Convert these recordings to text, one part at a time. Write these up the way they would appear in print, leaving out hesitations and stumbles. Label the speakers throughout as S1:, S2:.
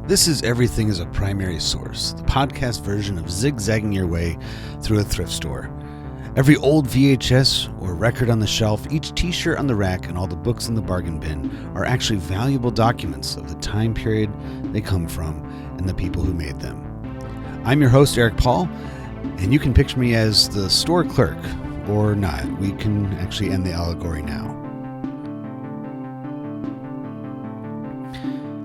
S1: This is Everything is a Primary Source, the podcast version of zigzagging your way through a thrift store. Every old VHS or record on the shelf, each t-shirt on the rack, and all the books in the bargain bin are actually valuable documents of the time period they come from and the people who made them. I'm your host, Eric Paul, and you can picture me as the store clerk, or not. We can actually end the allegory now.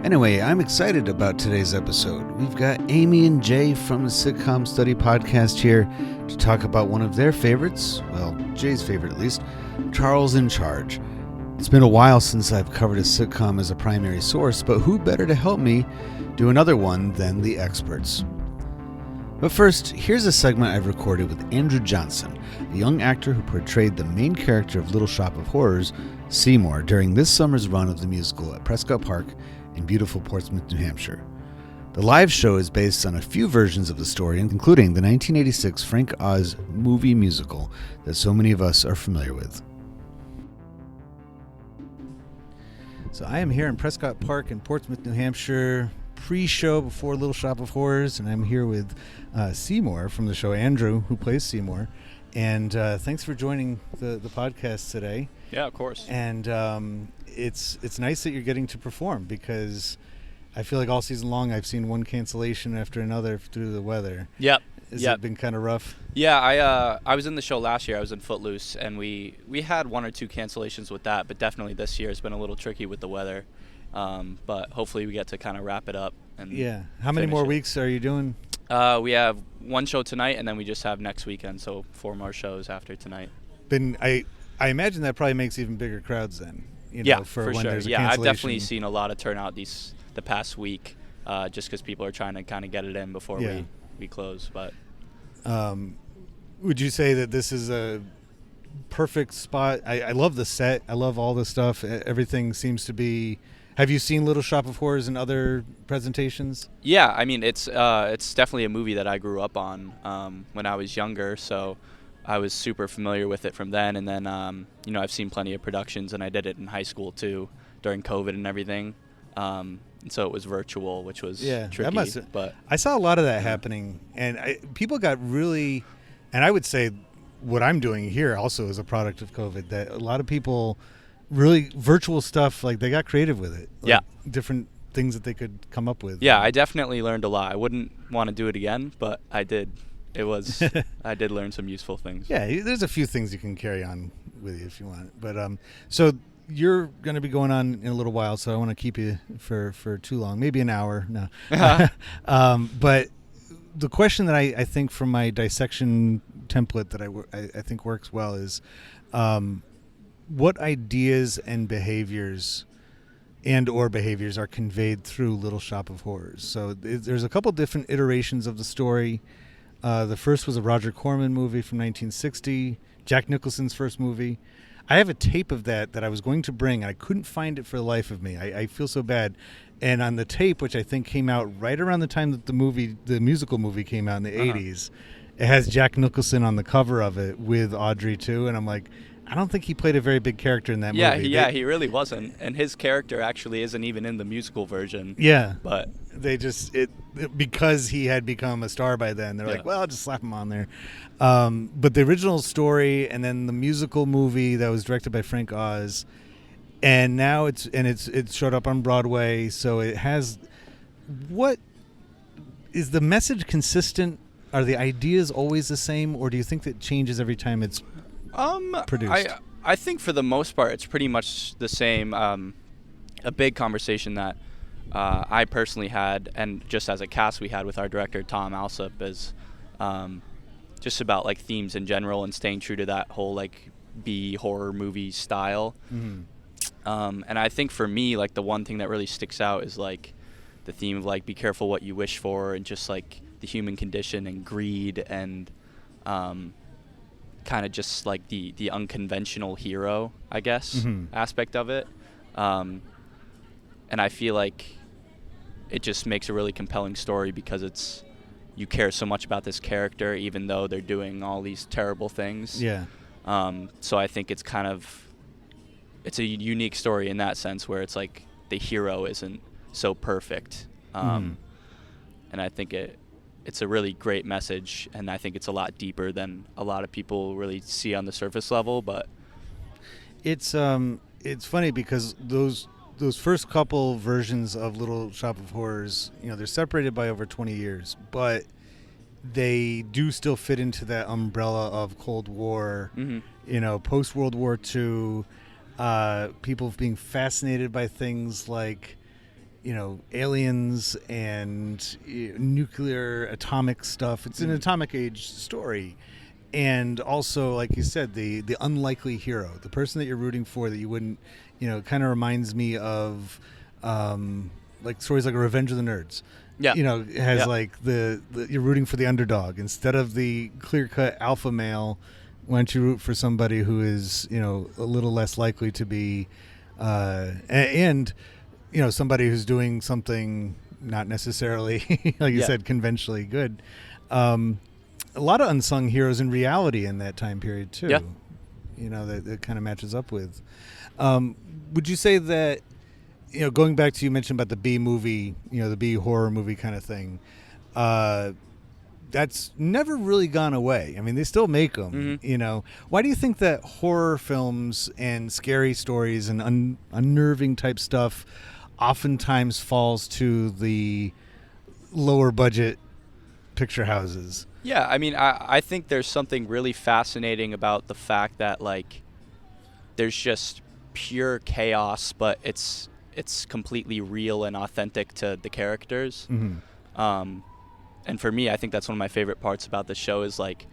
S1: Anyway, I'm excited about today's episode. We've got Amy and Jay from the Sitcom Study Podcast here to talk about one of their favorites, well, Jay's favorite at least, Charles in Charge. It's been a while since I've covered a sitcom as a primary source, but who better to help me do another one than the experts? But first, here's a segment I've recorded with Andrew Johnson, a young actor who portrayed the main character of Little Shop of Horrors, Seymour, during this summer's run of the musical at Prescott Park in beautiful Portsmouth, New Hampshire. The live show is based on a few versions of the story, including the 1986 Frank Oz movie musical that so many of us are familiar with. So I am here in Prescott Park in Portsmouth, New Hampshire, pre-show before Little Shop of Horrors, and I'm here with Seymour from the show, Andrew, who plays Seymour. And thanks for joining the podcast today.
S2: Yeah, of course.
S1: And it's nice that you're getting to perform, because I feel like all season long I've seen one cancellation after another due to the weather.
S2: Yep.
S1: Has it been kind of rough?
S2: Yeah, I was in the show last year. I was in Footloose, and we had one or two cancellations with that, but definitely this year has been a little tricky with the weather. But hopefully we get to kind of wrap it up. And
S1: how many more weeks are you doing?
S2: We have one show tonight, and then we just have next weekend, so 4 more shows after tonight.
S1: I imagine that probably makes even bigger crowds then.
S2: For
S1: when
S2: sure.
S1: There's a
S2: I've
S1: cancellation.
S2: definitely seen a lot of turnout the past week, just because people are trying to kind of get it in before we close. But
S1: would you say that this is a perfect spot? I love the set. I love all the stuff. Everything seems to be. Have you seen Little Shop of Horrors in other presentations?
S2: Yeah, I mean it's definitely a movie that I grew up on when I was younger, so I was super familiar with it from then. And then I've seen plenty of productions, and I did it in high school too during COVID and everything. And so it was virtual, which was tricky. But
S1: I saw a lot of that happening, and people got really, and I would say what I'm doing here also is a product of COVID, that a lot of people really virtual stuff, like they got creative with it. Different things that they could come up with.
S2: Yeah, I definitely learned a lot. I wouldn't want to do it again, but I did. I did learn some useful things. Yeah,
S1: there's a few things you can carry on with you if you want. But so you're going to be going on in a little while, so I want to keep you for too long, maybe an hour. No. But the question that I think from my dissection template that I think works well is, what ideas and behaviors are conveyed through Little Shop of Horrors? So there's a couple different iterations of the story. The first was a Roger Corman movie from 1960, Jack Nicholson's first movie. I have a tape of that I was going to bring, and I couldn't find it for the life of me. I feel so bad. And on the tape, which I think came out right around the time that the musical movie came out in the 80s, it has Jack Nicholson on the cover of it with Audrey too, and I'm like, I don't think he played a very big character in that movie.
S2: He really wasn't. And his character actually isn't even in the musical version.
S1: Yeah.
S2: But
S1: they just, because he had become a star by then, they're like, well, I'll just slap him on there. But the original story, and then the musical movie that was directed by Frank Oz, and now it's showed up on Broadway, so it has, what, is the message consistent? Are the ideas always the same, or do you think that it changes every time it's produced?
S2: I think for the most part it's pretty much the same. A big conversation that I personally had, and just as a cast we had with our director Tom Alsop, is just about like themes in general and staying true to that whole like B horror movie style. Mm-hmm. And I think for me, like the one thing that really sticks out is like the theme of like be careful what you wish for, and just like the human condition and greed, and kind of just like the unconventional hero, I guess, aspect of it. And I feel like it just makes a really compelling story because you care so much about this character, even though they're doing all these terrible things.
S1: Yeah.
S2: So I think it's a unique story in that sense, where it's like the hero isn't so perfect. And I think it's a really great message, and I think it's a lot deeper than a lot of people really see on the surface level. But
S1: it's funny because those first couple versions of Little Shop of Horrors, they're separated by over 20 years, but they do still fit into that umbrella of Cold War, post World War II, people being fascinated by things like, aliens and nuclear atomic stuff. It's an atomic age story. And also, like you said, the unlikely hero, the person that you're rooting for that you wouldn't, kind of reminds me of like stories like Revenge of the Nerds.
S2: Yeah.
S1: It has like the you're rooting for the underdog instead of the clear-cut alpha male. Why don't you root for somebody who is, a little less likely to be, and somebody who's doing something not necessarily, like you said, conventionally good. A lot of unsung heroes in reality in that time period too.
S2: Yeah.
S1: That kind of matches up with. Would you say that, going back to, you mentioned about the B movie, the B horror movie kind of thing, that's never really gone away. I mean, they still make them, Why do you think that horror films and scary stories and unnerving type stuff oftentimes falls to the lower budget picture houses?
S2: Yeah, I mean, I think there's something really fascinating about the fact that, like, there's just pure chaos, but it's completely real and authentic to the characters. And for me, I think that's one of my favorite parts about the show is, like,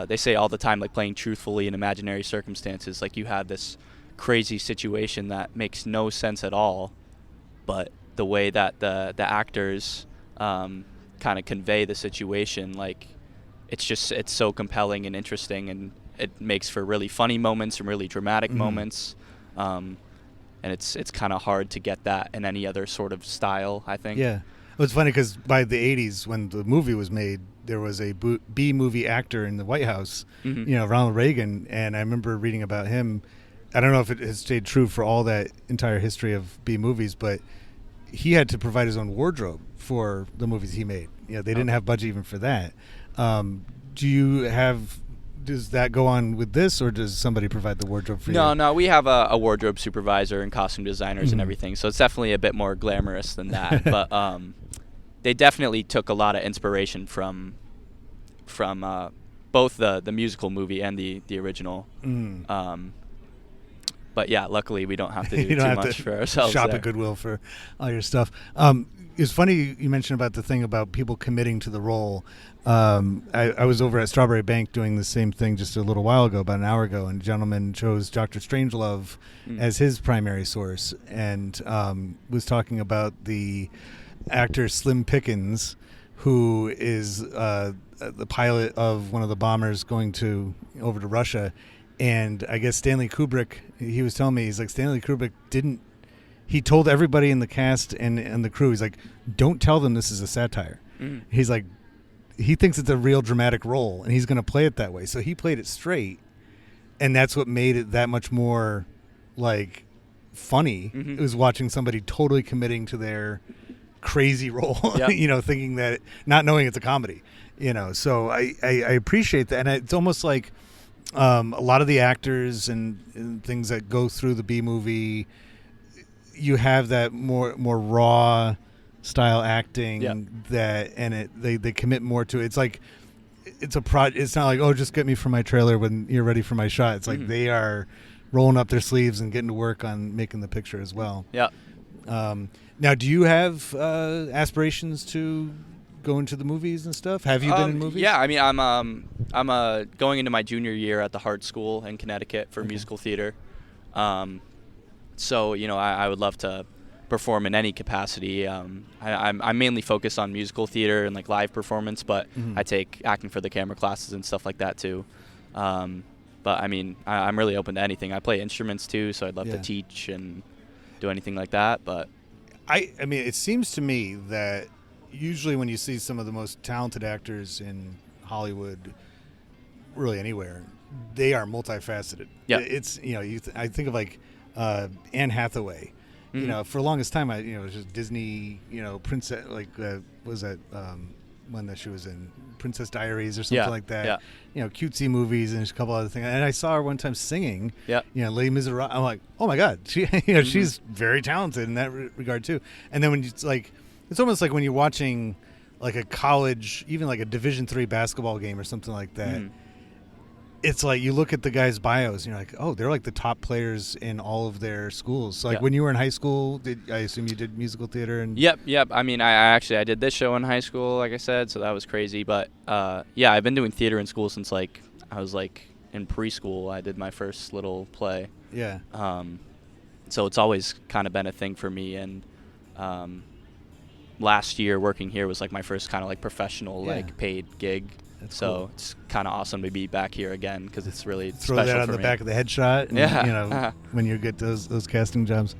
S2: they say all the time, like, playing truthfully in imaginary circumstances. Like, you have this crazy situation that makes no sense at all, but the way that the actors kind of convey the situation, like, it's so compelling and interesting, and it makes for really funny moments and really dramatic moments. And it's kind of hard to get that in any other sort of style, I think.
S1: Yeah. Well, it's funny because by the 80s, when the movie was made, there was a B-movie actor in the White House, Ronald Reagan, and I remember reading about him. I don't know if it has stayed true for all that entire history of B-movies, but he had to provide his own wardrobe for the movies he made. They didn't have budget even for that. Does that go on with this, or does somebody provide the wardrobe for you?
S2: No, we have a wardrobe supervisor and costume designers and everything, so it's definitely a bit more glamorous than that. But they definitely took a lot of inspiration from both the musical movie and the original. But yeah, luckily we don't have to do too much for ourselves.
S1: Shop
S2: there.
S1: at Goodwill for all your stuff. It's funny you mentioned about the thing about people committing to the role. I was over at Strawberry Bank doing the same thing just a little while ago, about an hour ago, and a gentleman chose Dr. Strangelove as his primary source, and was talking about the actor Slim Pickens, who is the pilot of one of the bombers going over to Russia. And I guess Stanley Kubrick, he was telling me, he's like, Stanley Kubrick he told everybody in the cast and the crew, he's like, don't tell them this is a satire. He's like, he thinks it's a real dramatic role, and he's going to play it that way. So he played it straight, and that's what made it that much more, like, funny. It was watching somebody totally committing to their crazy role, thinking that, not knowing it's a comedy, So I appreciate that, and it's almost like, a lot of the actors and things that go through the B movie, you have that more raw style acting they commit more to it. It's like it's not like, oh, just get me for my trailer when you're ready for my shot. It's like they are rolling up their sleeves and getting to work on making the picture as well. Now, do you have aspirations to go into the movies and stuff? Have you been in movies?
S2: Yeah, I mean, I'm going into my junior year at the Hart School in Connecticut for musical theater. So I would love to perform in any capacity. I'm mainly focused on musical theater and, like, live performance, but I take acting for the camera classes and stuff like that too. But I mean, I'm really open to anything. I play instruments too, so I'd love to teach and do anything like that. But
S1: I mean, it seems to me that usually when you see some of the most talented actors in Hollywood, really anywhere, they are multifaceted.
S2: Yeah.
S1: It's I think of, like, Anne Hathaway. You know, for the longest time, it was just Disney, princess, was that one that she was in, Princess Diaries or something like that.
S2: Yeah.
S1: Cutesy movies and a couple other things. And I saw her one time singing.
S2: Yeah.
S1: Les Miserables. I'm like, oh my God, she, she's very talented in that regard too. And then when it's almost like when you're watching like a college, even like a Division III basketball game or something like that. It's like you look at the guys' bios and you're like, oh, they're like the top players in all of their schools. So when you were in high school, I assume you did musical theater?
S2: Yep. I mean, I did this show in high school, like I said, so that was crazy. But I've been doing theater in school since I was in preschool. I did my first little play.
S1: Yeah.
S2: So it's always kind of been a thing for me. And last year working here was my first kind of professional paid gig. That's cool. It's kind of awesome to be back here again because it's really
S1: throw
S2: special
S1: that on
S2: for
S1: the
S2: me.
S1: back of the headshot. And, when you get those casting jobs.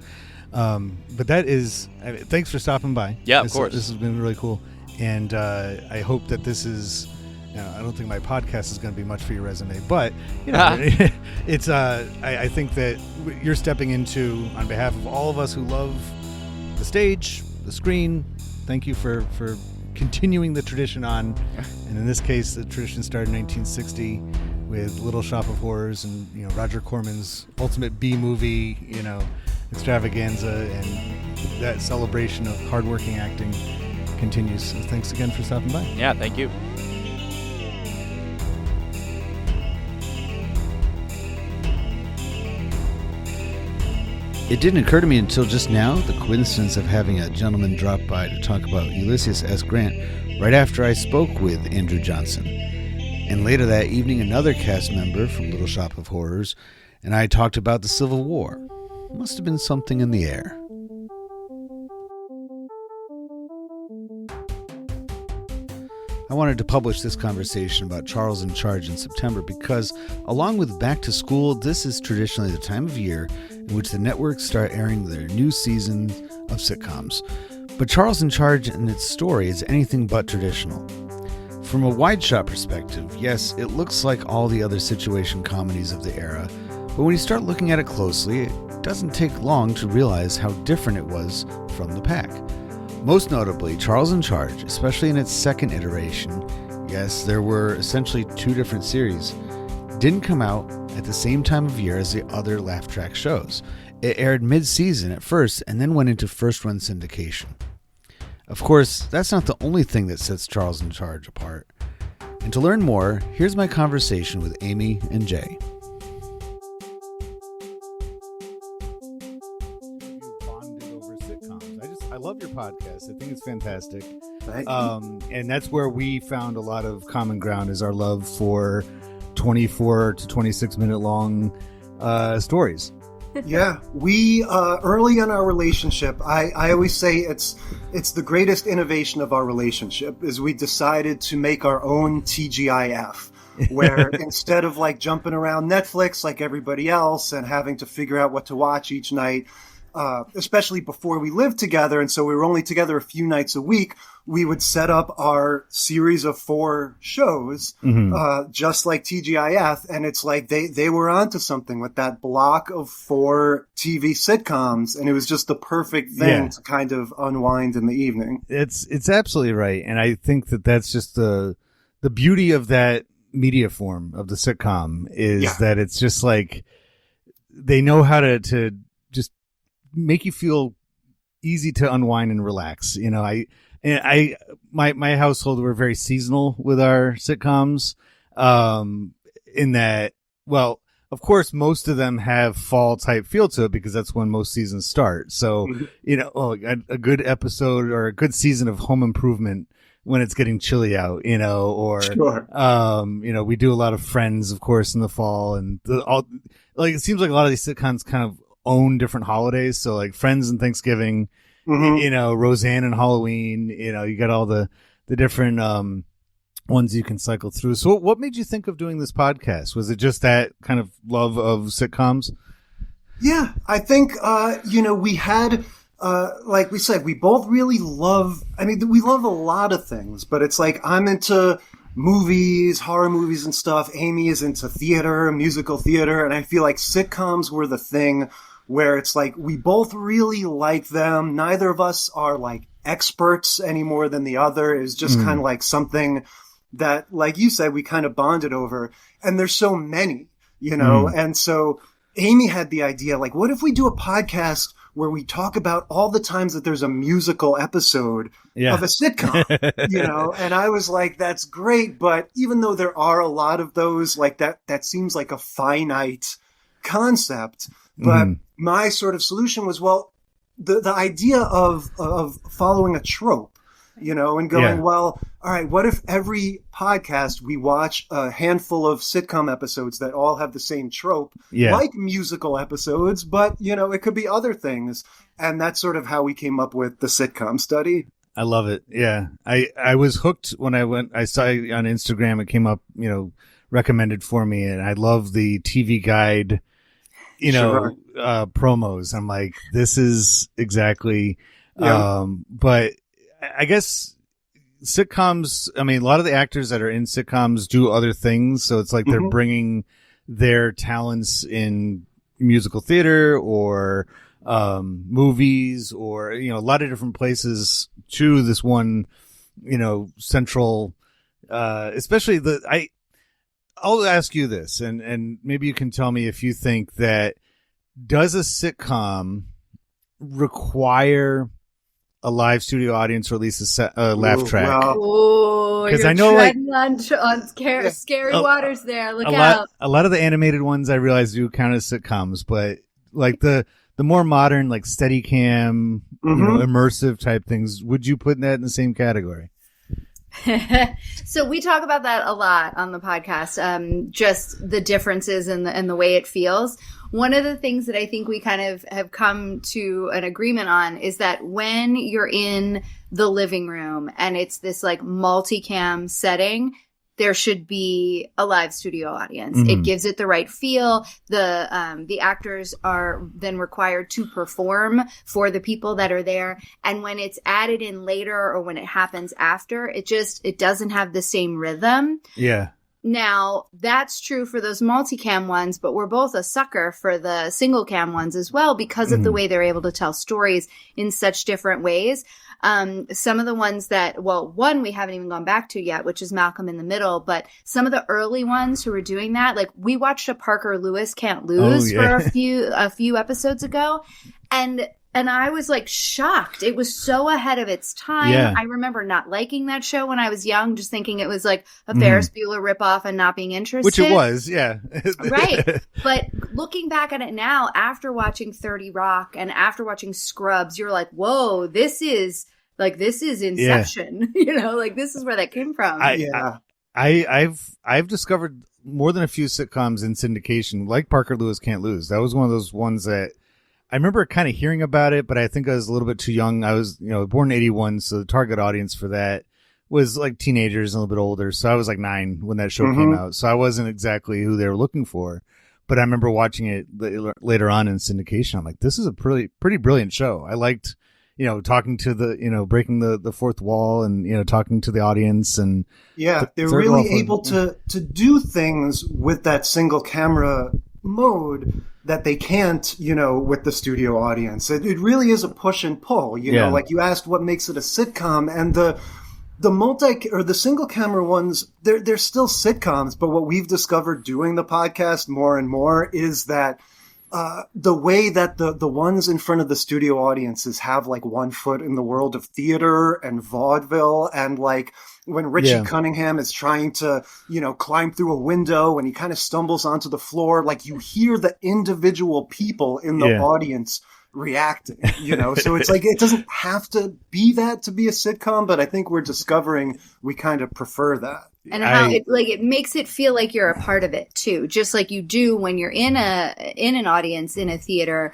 S1: But that is, thanks for stopping by.
S2: Yeah, of course.
S1: This has been really cool, and I hope that this is. I don't think my podcast is going to be much for your resume, but it's. I think that you're stepping into, on behalf of all of us who love the stage, the screen. Thank you for continuing the tradition on, and in this case, the tradition started in 1960 with Little Shop of Horrors and Roger Corman's ultimate B movie, extravaganza, and that celebration of hardworking acting continues. So thanks again for stopping by.
S2: Yeah, thank you.
S3: It didn't occur to me until just now, the coincidence of having a gentleman drop by to talk about Ulysses S. Grant right after I spoke with Andrew Johnson. And later that evening, another cast member from Little Shop of Horrors and I talked about the Civil War. Must have been something in the air. I wanted to publish this conversation about Charles in Charge in September because, along with Back to School, this is traditionally the time of year in which the networks start airing their new season of sitcoms. But Charles in Charge and its story is anything but traditional. From a wide-shot perspective, yes, it looks like all the other situation comedies of the era, but when you start looking at it closely, it doesn't take long to realize how different it was from the pack. Most notably, Charles in Charge, especially in its second iteration, yes, there were essentially two different series, didn't come out at the same time of year as the other laugh track shows. It aired mid-season at first and then went into first-run syndication. Of course, that's not the only thing that sets Charles in Charge apart. And to learn more, here's my conversation with Amy and Jay.
S1: I love your podcast. I think it's fantastic.
S4: Thank you.
S1: And that's where we found a lot of common ground, is our love for 24 to 26 minute long stories.
S4: Yeah, we early in our relationship, I always say it's the greatest innovation of our relationship is we decided to make our own TGIF, where instead of jumping around Netflix like everybody else and having to figure out what to watch each night, especially before we lived together, and so we were only together a few nights a week, we would set up our series of 4 shows, just like TGIF, and it's like they were onto something with that block of 4 TV sitcoms, and it was just the perfect thing to kind of unwind in the evening.
S1: It's absolutely right, and I think that that's just the beauty of that media form of the sitcom is that it's just they know how to just make you feel easy to unwind and relax. My household, we're very seasonal with our sitcoms, in that, well, of course, most of them have fall type feel to it because that's when most seasons start. So, a good episode or a good season of Home Improvement when it's getting chilly out, or,
S4: Sure.
S1: We do a lot of Friends, of course, in the fall, and it seems like a lot of these sitcoms kind of own different holidays. So Friends and Thanksgiving, Roseanne and Halloween, you got all the different ones you can cycle through. So what made you think of doing this podcast? Was it just that kind of love of sitcoms?
S4: Yeah, I think, we had, like we said, we both really love, we love a lot of things, but it's I'm into movies, horror movies and stuff. Amy is into theater, musical theater, and I feel like sitcoms were the thing where it's like we both really like them. Neither of us are like experts any more than the other. Is just kind of like something that, like you said, we kind of bonded over. And there's so many, and so Amy had the idea, like, what if we do a podcast where we talk about all the times that there's a musical episode of a sitcom, and I was like, that's great. But even though there are a lot of those, like that seems like a finite concept. But my sort of solution was, well, the idea of following a trope, and going, well, all right, what if every podcast we watch a handful of sitcom episodes that all have the same trope, like musical episodes, but, it could be other things. And that's sort of how we came up with the sitcom study.
S1: I love it. Yeah. I was hooked when I saw it on Instagram. It came up, recommended for me. And I love the TV guide, promos. I'm like, this is exactly, but I guess sitcoms, I mean, a lot of the actors that are in sitcoms do other things. So it's like they're bringing their talents in musical theater or movies or, a lot of different places to this one, central, especially I'll ask you this and maybe you can tell me if you think that does a sitcom require a live studio audience or at least a laugh track?
S5: Because
S1: I know, like,
S5: on scary waters there. Look out!
S1: A lot of the animated ones I realize do count as sitcoms, but like the more modern, like Steadicam, immersive type things, would you put that in the same category?
S5: So we talk about that a lot on the podcast, just the differences and the way it feels. One of the things that I think we kind of have come to an agreement on is that when you're in the living room and it's this like multicam setting, there should be a live studio audience. It gives it the right feel. The actors are then required to perform for the people that are there. And when it's added in later or when it happens after, it doesn't have the same rhythm.
S1: Yeah.
S5: Now, that's true for those multicam ones, but we're both a sucker for the single cam ones as well because of the way they're able to tell stories in such different ways. Some of the ones that, one we haven't even gone back to yet, which is Malcolm in the Middle, but some of the early ones who were doing that, like we watched a Parker Lewis Can't Lose for a few episodes ago, and I was like shocked. It was so ahead of its time.
S1: Yeah.
S5: I remember not liking that show when I was young, just thinking it was like a Ferris Bueller ripoff and not being interested.
S1: Which it was, yeah.
S5: Right. But looking back at it now, after watching 30 Rock and after watching Scrubs, you're like, whoa, this is Inception. Like this is where that came from.
S1: I've discovered more than a few sitcoms in syndication, like Parker Lewis Can't Lose. That was one of those ones that I remember kind of hearing about it, but I think I was a little bit too young. I was, born in 81, so the target audience for that was like teenagers and a little bit older. So I was like 9 when that show came out. So I wasn't exactly who they were looking for. But I remember watching it later on in syndication. I'm like, this is a pretty brilliant show. I liked, talking to the, breaking the fourth wall and, talking to the audience. And
S4: they're really able to do things with that single camera mode that they can't, with the studio audience. It really is a push and pull, know, like you asked what makes it a sitcom, and the single camera ones, they're still sitcoms, but what we've discovered doing the podcast more and more is that the way that the ones in front of the studio audiences have like one foot in the world of theater and vaudeville, and like when Richie Cunningham is trying to, climb through a window and he kind of stumbles onto the floor, like you hear the individual people in the audience reacting, so it's like, it doesn't have to be that to be a sitcom, but I think we're discovering we kind of prefer that.
S5: And how it makes it feel like you're a part of it too, just like you do when you're in an audience in a theater,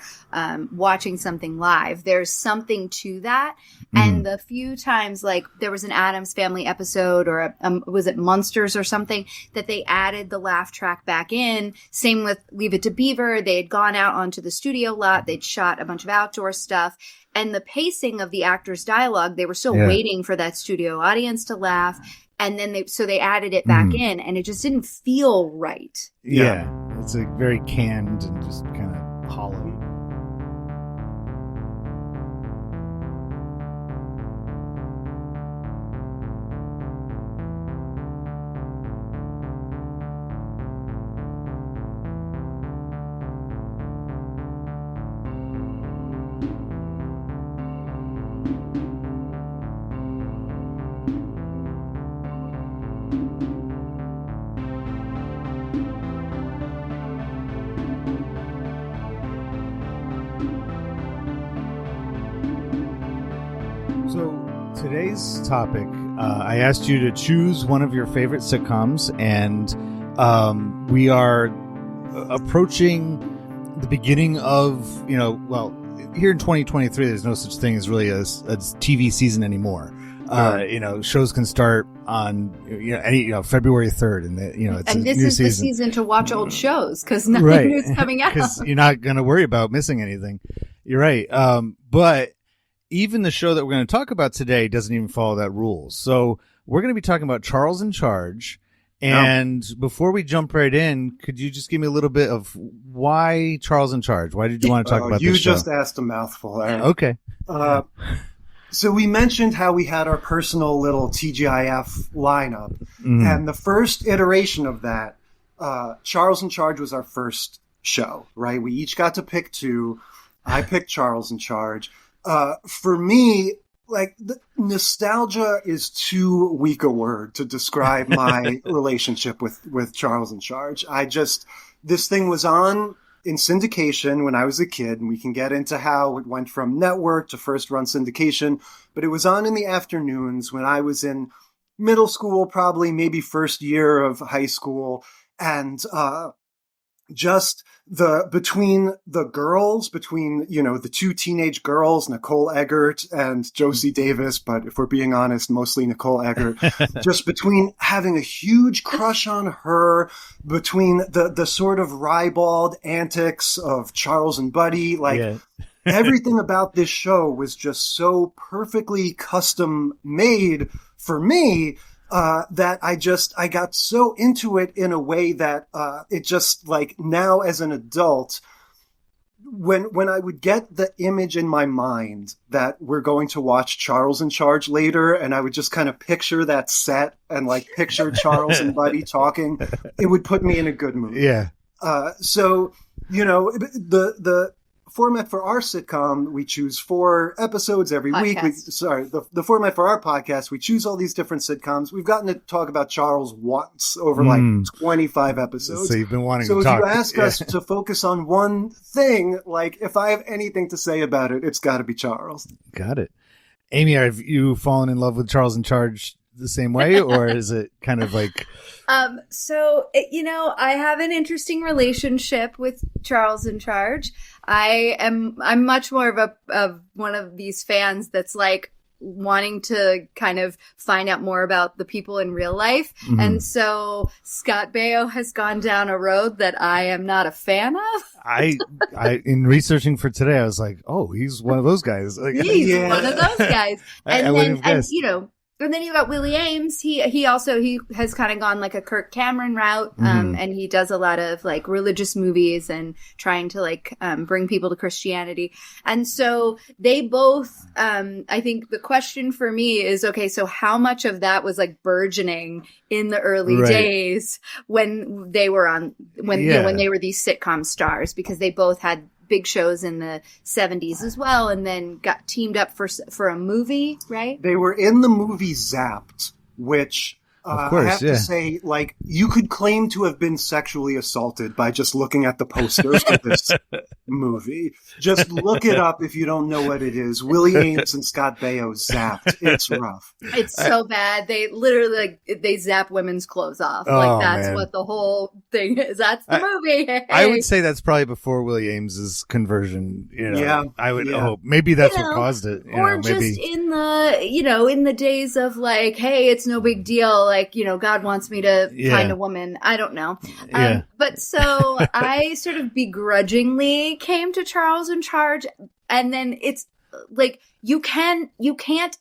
S5: watching something live. There's something to that. And the few times, like there was an Addams Family episode or was it Munsters or something, that they added the laugh track back in. Same with Leave It to Beaver. They had gone out onto the studio lot. They'd shot a bunch of outdoor stuff. And the pacing of the actors' dialogue, they were still waiting for that studio audience to laugh. And then they added it back in, and it just didn't feel right.
S1: Yeah. It's like very canned and just kind of hollow.
S3: So today's topic, I asked you to choose one of your favorite sitcoms, and we are approaching the beginning of, here in 2023, there's no such thing as really a TV season anymore. Shows can start on February 3rd, and it's
S5: and
S3: a
S5: this
S3: new
S5: is
S3: season.
S5: the season to watch old shows because nothing
S3: Right.
S5: new's coming out.
S3: Because you're not going to worry about missing anything. You're right. But even the show that we're going to talk about today doesn't even follow that rule. So we're going to be talking about Charles in Charge. And before we jump right in, could you just give me a little bit of why Charles in Charge? Why did you want to talk about this show?
S4: You just asked a mouthful, Aaron.
S3: Okay.
S4: So we mentioned how we had our personal little TGIF lineup.
S3: Mhm.
S4: And the first iteration of that, Charles in Charge was our first show, right? We each got to pick two. I picked Charles in Charge. For me, like, the nostalgia is too weak a word to describe my relationship with Charles in Charge. This thing was on in syndication when I was a kid, and we can get into how it went from network to first run syndication, but it was on in the afternoons when I was in middle school, probably maybe first year of high school. And, just between the two teenage girls, Nicole Eggert and Josie Davis, but if we're being honest, mostly Nicole Eggert, just between having a huge crush on her, between the sort of ribald antics of Charles and Buddy, everything about this show was just so perfectly custom made for me. That I got so into it in a way that it just, like, now as an adult, when I would get the image in my mind that we're going to watch Charles in Charge later, and I would just kind of picture that set and, like, picture Charles and Buddy talking, it would put me in a good mood.
S3: Yeah.
S4: So, the format for our sitcom, we choose 4 episodes every week. The format for our podcast, we choose all these different sitcoms. We've gotten to talk about Charles once over like 25 episodes.
S3: So you've been wanting
S4: to
S3: talk.
S4: So if you ask us to focus on one thing, like, if I have anything to say about it, it's got to be Charles.
S3: Got it. Amy, have you fallen in love with Charles in Charge the same way, or is it kind of like...
S5: I have an interesting relationship with Charles in Charge. I'm much more of one of these fans that's like wanting to kind of find out more about the people in real life. Mm-hmm. And so Scott Baio has gone down a road that I am not a fan of.
S3: I in researching for today, I was like, oh, he's one of those guys. Like,
S5: he's one of those guys. And then you got Willie Ames. He has kind of gone like a Kirk Cameron route. And he does a lot of like religious movies and trying to like, bring people to Christianity. And so they both, I think the question for me is, okay, so how much of that was like burgeoning in the early days when they were when they were these sitcom stars, because they both had big shows in the 70s as well, and then got teamed up for a movie, right?
S4: They were in the movie Zapped, which
S3: of course,
S4: I have to say, like, you could claim to have been sexually assaulted by just looking at the posters for this movie. Just look it up if you don't know what it is. Willie Ames and Scott Baio, Zapped. It's rough.
S5: It's so bad. They literally, they zap women's clothes off. That's what the whole thing is. That's the movie.
S3: I would say that's probably before Willie Ames's conversion. I would hope. Maybe that's what caused it.
S5: Just in the days of like, hey, it's no big deal. Like, God wants me to find a woman. I don't know. But so I sort of begrudgingly came to Charles in Charge. And then it's like, you can't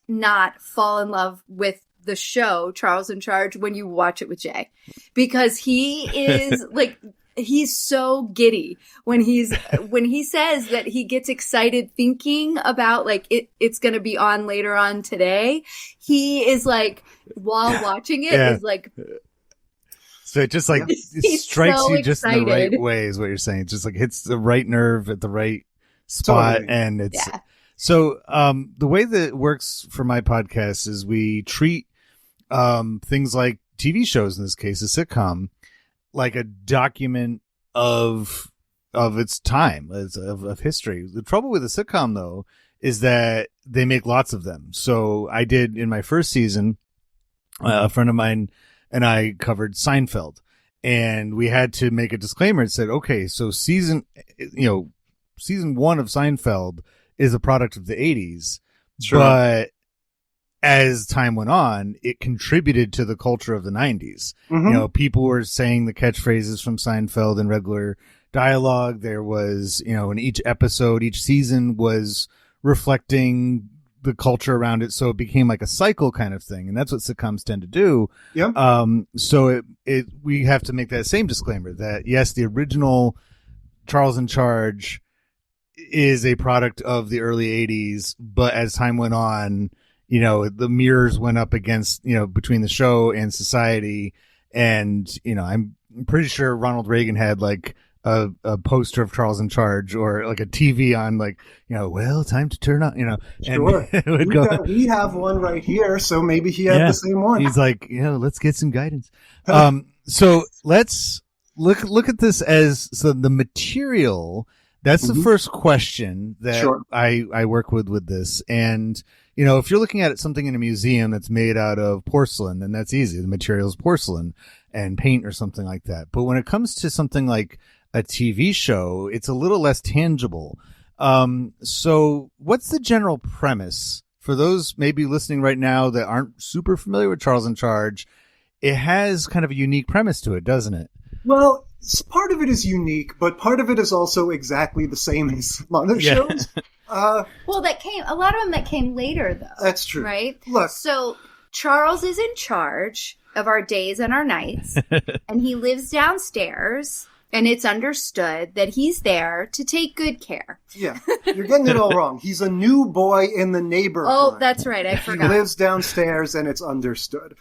S5: not fall in love with the show Charles in Charge when you watch it with Jay, because he is like, he's so giddy when he says that he gets excited thinking about like it's going to be on later on today. He is like, while watching it, is like,
S3: so it just like it strikes you just in the right way is what you're saying. It just like hits the right nerve at the right spot. Totally. And it's
S1: So the way that it works for my podcast is we treat things like TV shows, in this case, a sitcom, like a document of its time, of history. The trouble with a sitcom, though, is that they make lots of them. So I did, in my first season, a friend of mine and I covered Seinfeld, and we had to make a disclaimer that said, okay, so season one of Seinfeld is a product of the 80s,
S4: Sure.
S1: but as time went on, it contributed to the culture of the 90s.
S4: Mhm.
S1: People were saying the catchphrases from Seinfeld in regular dialogue. There was, in each episode, each season was reflecting the culture around it. So it became like a cycle kind of thing. And that's what sitcoms tend to do.
S4: Yep.
S1: So we have to make that same disclaimer that, yes, the original Charles in Charge is a product of the early 80s, but as time went on, the mirrors went up against, between the show and society. And, I'm pretty sure Ronald Reagan had like a poster of Charles in Charge, or like a TV on, like, well, time to turn on,
S4: Sure.
S1: and it would go.
S4: We have one right here, so maybe he had the same one.
S1: He's like, let's get some guidance. So let's look at this as, so the material. That's the first question that
S4: Sure.
S1: I work with this. And, if you're looking at something in a museum that's made out of porcelain, then that's easy. The material is porcelain and paint or something like that. But when it comes to something like a TV show, it's a little less tangible. So what's the general premise for those maybe listening right now that aren't super familiar with Charles in Charge? It has kind of a unique premise to it, doesn't it?
S4: Well, part of it is unique, but part of it is also exactly the same as other shows.
S5: Well, a lot of them that came later, though.
S4: That's true.
S5: Right?
S4: Look.
S5: So Charles is in charge of our days and our nights, and he lives downstairs, and it's understood that he's there to take good care.
S4: Yeah, you're getting it all wrong. He's a new boy in the neighborhood.
S5: Oh, that's right. I
S4: He
S5: forgot.
S4: lives downstairs, and it's understood.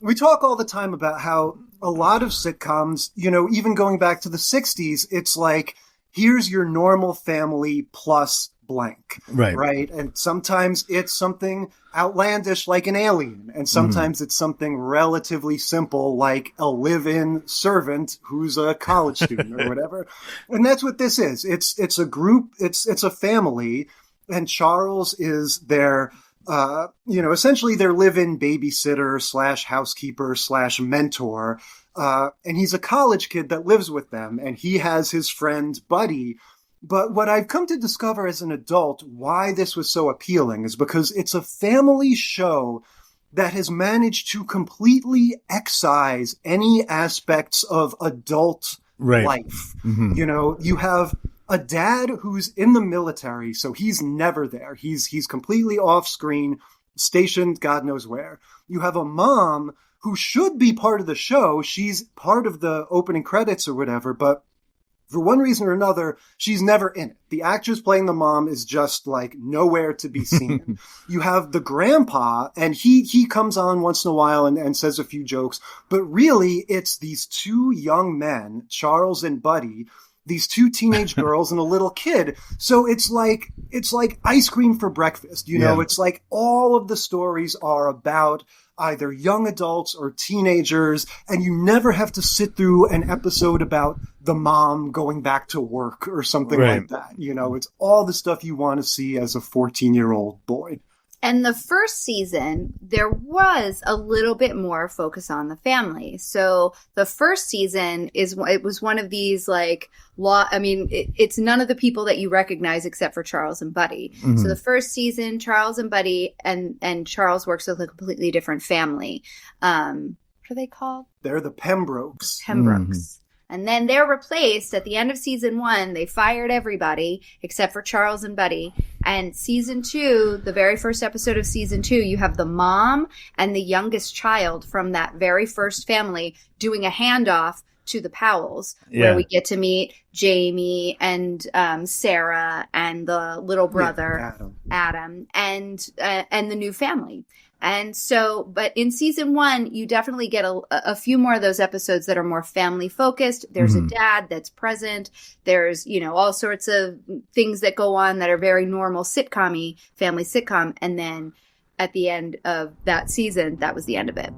S4: We talk all the time about how a lot of sitcoms, even going back to the 60s, it's like, here's your normal family plus blank. Right. And sometimes it's something outlandish like an alien. And sometimes it's something relatively simple like a live-in servant who's a college student or whatever. And that's what this is. It's a group. It's a family. And Charles is their, essentially their live-in babysitter / housekeeper / mentor. And he's a college kid that lives with them. And he has his friend Buddy. But what I've come to discover as an adult, why this was so appealing, is because it's a family show that has managed to completely excise any aspects of adult life. Mm-hmm. You have a dad who's in the military, so he's never there. He's completely off screen, stationed God knows where. You have a mom who should be part of the show. She's part of the opening credits or whatever, but for one reason or another, she's never in it. The actress playing the mom is just like nowhere to be seen. You have the grandpa, and he comes on once in a while and says a few jokes, but really it's these two young men, Charles and Buddy, these two teenage girls and a little kid. So it's like ice cream for breakfast. It's like all of the stories are about either young adults or teenagers, and you never have to sit through an episode about the mom going back to work or something like that. It's all the stuff you want to see as a 14-year-old boy.
S5: And the first season, there was a little bit more focus on the family. So the first season it was one of these it's none of the people that you recognize except for Charles and Buddy. Mm-hmm. So the first season, Charles and Buddy and Charles works with a completely different family. What are they called?
S4: They're the Pembrokes.
S5: Mm-hmm. And then they're replaced at the end of season 1. They fired everybody except for Charles and Buddy. And season 2, the very first episode of season 2, you have the mom and the youngest child from that very first family doing a handoff to the Powells, where we get to meet Jamie and Sarah and the little brother Adam and the new family. And so, but in season 1, you definitely get a few more of those episodes that are more family focused. There's a dad that's present. There's, all sorts of things that go on that are very normal sitcom-y, family sitcom. And then at the end of that season, that was the end of it.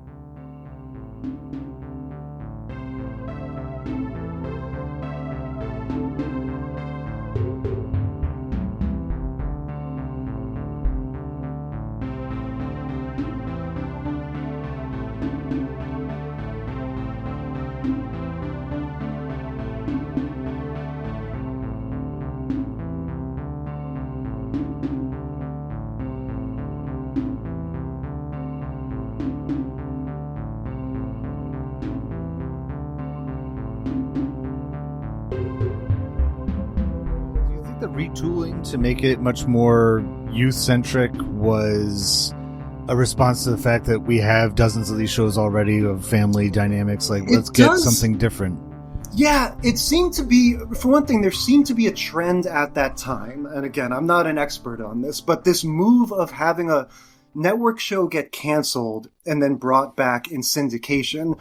S1: Retooling to make it much more youth-centric was a response to the fact that we have dozens of these shows already of family dynamics. Like, let's get something different.
S4: Yeah, it seemed to be, for one thing, there seemed to be a trend at that time. And again, I'm not an expert on this, but this move of having a network show get canceled and then brought back in syndication,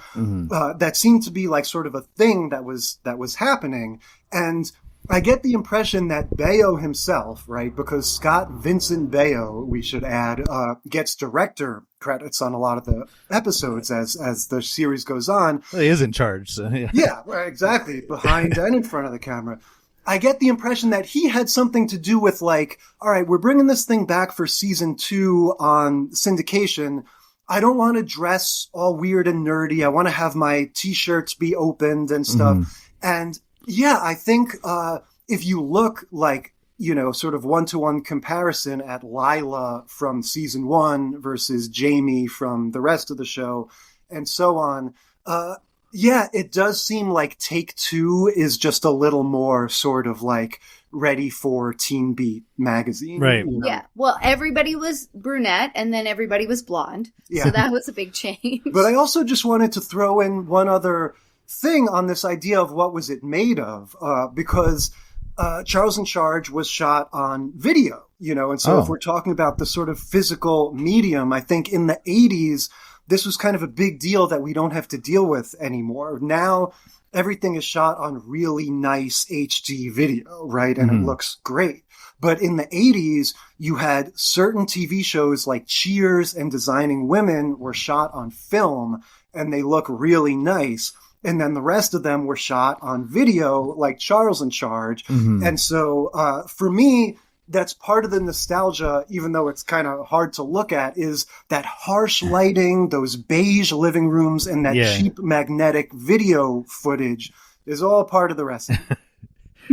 S4: that seemed to be like sort of a thing that was happening. And I get the impression that Baio himself, right, because Scott Vincent Baio, we should add, gets director credits on a lot of the episodes as the series goes on.
S1: Well, he is in charge. So
S4: yeah, right, exactly, behind and in front of the camera. I get the impression that he had something to do with like, all right, we're bringing this thing back for season 2 on syndication. I don't want to dress all weird and nerdy. I want to have my t-shirts be opened and stuff. And yeah, I think if you look like, sort of one-to-one comparison at Lila from season 1 versus Jamie from the rest of the show and so on, it does seem like Take 2 is just a little more sort of like ready for Teen Beat magazine.
S1: Right.
S5: Yeah. Well, everybody was brunette and then everybody was blonde. Yeah. So that was a big change.
S4: But I also just wanted to throw in one other thing on this idea of what was it made of, because Charles in Charge was shot on video, and so if we're talking about the sort of physical medium, I think in the 80s, this was kind of a big deal that we don't have to deal with anymore. Now, everything is shot on really nice HD video, right? And it looks great. But in the 80s, you had certain TV shows like Cheers and Designing Women were shot on film, and they look really nice. And then the rest of them were shot on video, like Charles in Charge. And so for me, that's part of the nostalgia, even though it's kind of hard to look at, is that harsh lighting, those beige living rooms, and that cheap magnetic video footage is all part of the recipe.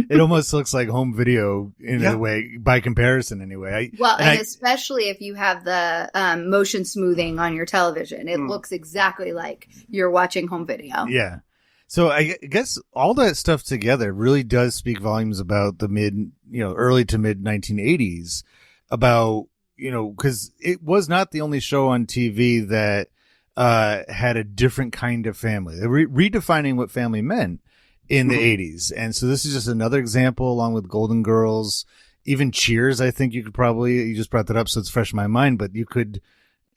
S1: It almost looks like home video in a way, by comparison anyway.
S5: And especially if you have the motion smoothing on your television, it looks exactly like you're watching home video.
S1: Yeah. So I guess all that stuff together really does speak volumes about the early to mid 1980s, about, because it was not the only show on TV that had a different kind of family. They're redefining what family meant in the 80s. And so this is just another example, along with Golden Girls, even Cheers. I think you just brought that up, so it's fresh in my mind, but you could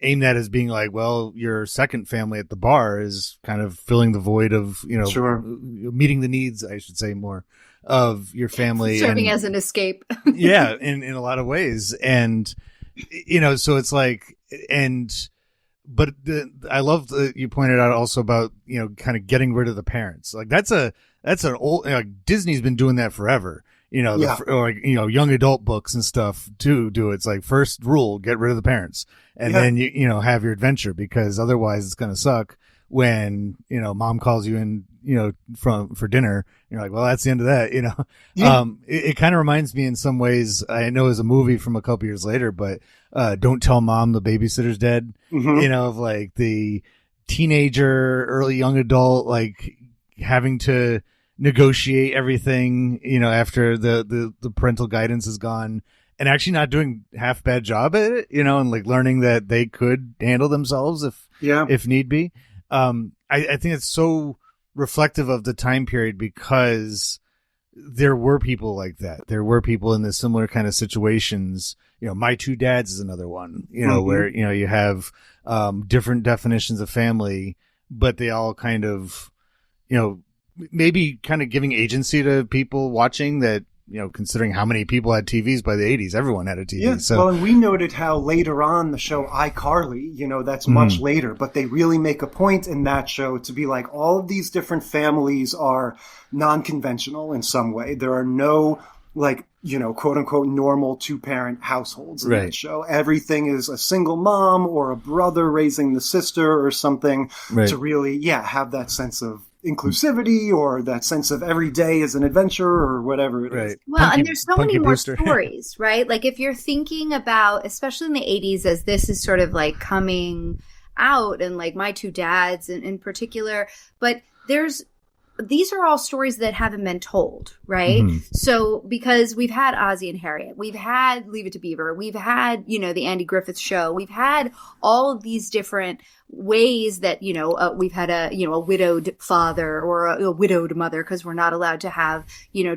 S1: aim that as being like, well, your second family at the bar is kind of filling the void of, meeting the needs, I should say, more of your family.
S5: Serving as an escape.
S1: Yeah, in a lot of ways. And, so it's like, but I love that you pointed out also about, kind of getting rid of the parents. Like that's an old, Disney's been doing that forever. Young adult books and stuff do it. It's like, first rule, get rid of the parents, and then you have your adventure, because otherwise it's gonna suck when mom calls you in for dinner. You're like, well, that's the end of that. It kind of reminds me in some ways. I know it's a movie from a couple years later, but Don't Tell Mom the Babysitter's Dead. Of like the teenager, early young adult, like having to negotiate everything, after the parental guidance is gone, and actually not doing half bad job at it, and like learning that they could handle themselves if need be. I think it's so reflective of the time period because there were people like that. There were people in the similar kind of situations. My Two Dads is another one, where, you have different definitions of family, but they all kind of, maybe kind of giving agency to people watching that, considering how many people had TVs by the 80s, everyone had a TV.
S4: Yeah.
S1: So,
S4: well, and we noted how later on the show iCarly, that's much later, but they really make a point in that show to be like, all of these different families are non-conventional in some way. There are no, like, quote unquote normal 2-parent households in that show. Everything is a single mom or a brother raising the sister or something to really, have that sense of inclusivity or that sense of every day is an adventure or whatever it is.
S5: Well, and there's so many more stories, right? Like if you're thinking about, especially in the 80s, as this is sort of like coming out and like My Two Dads in particular, but these are all stories that haven't been told, right? So because we've had Ozzie and Harriet, we've had Leave It to Beaver, we've had, the Andy Griffith Show, we've had all of these different ways that, we've had a widowed father or a widowed mother because we're not allowed to have,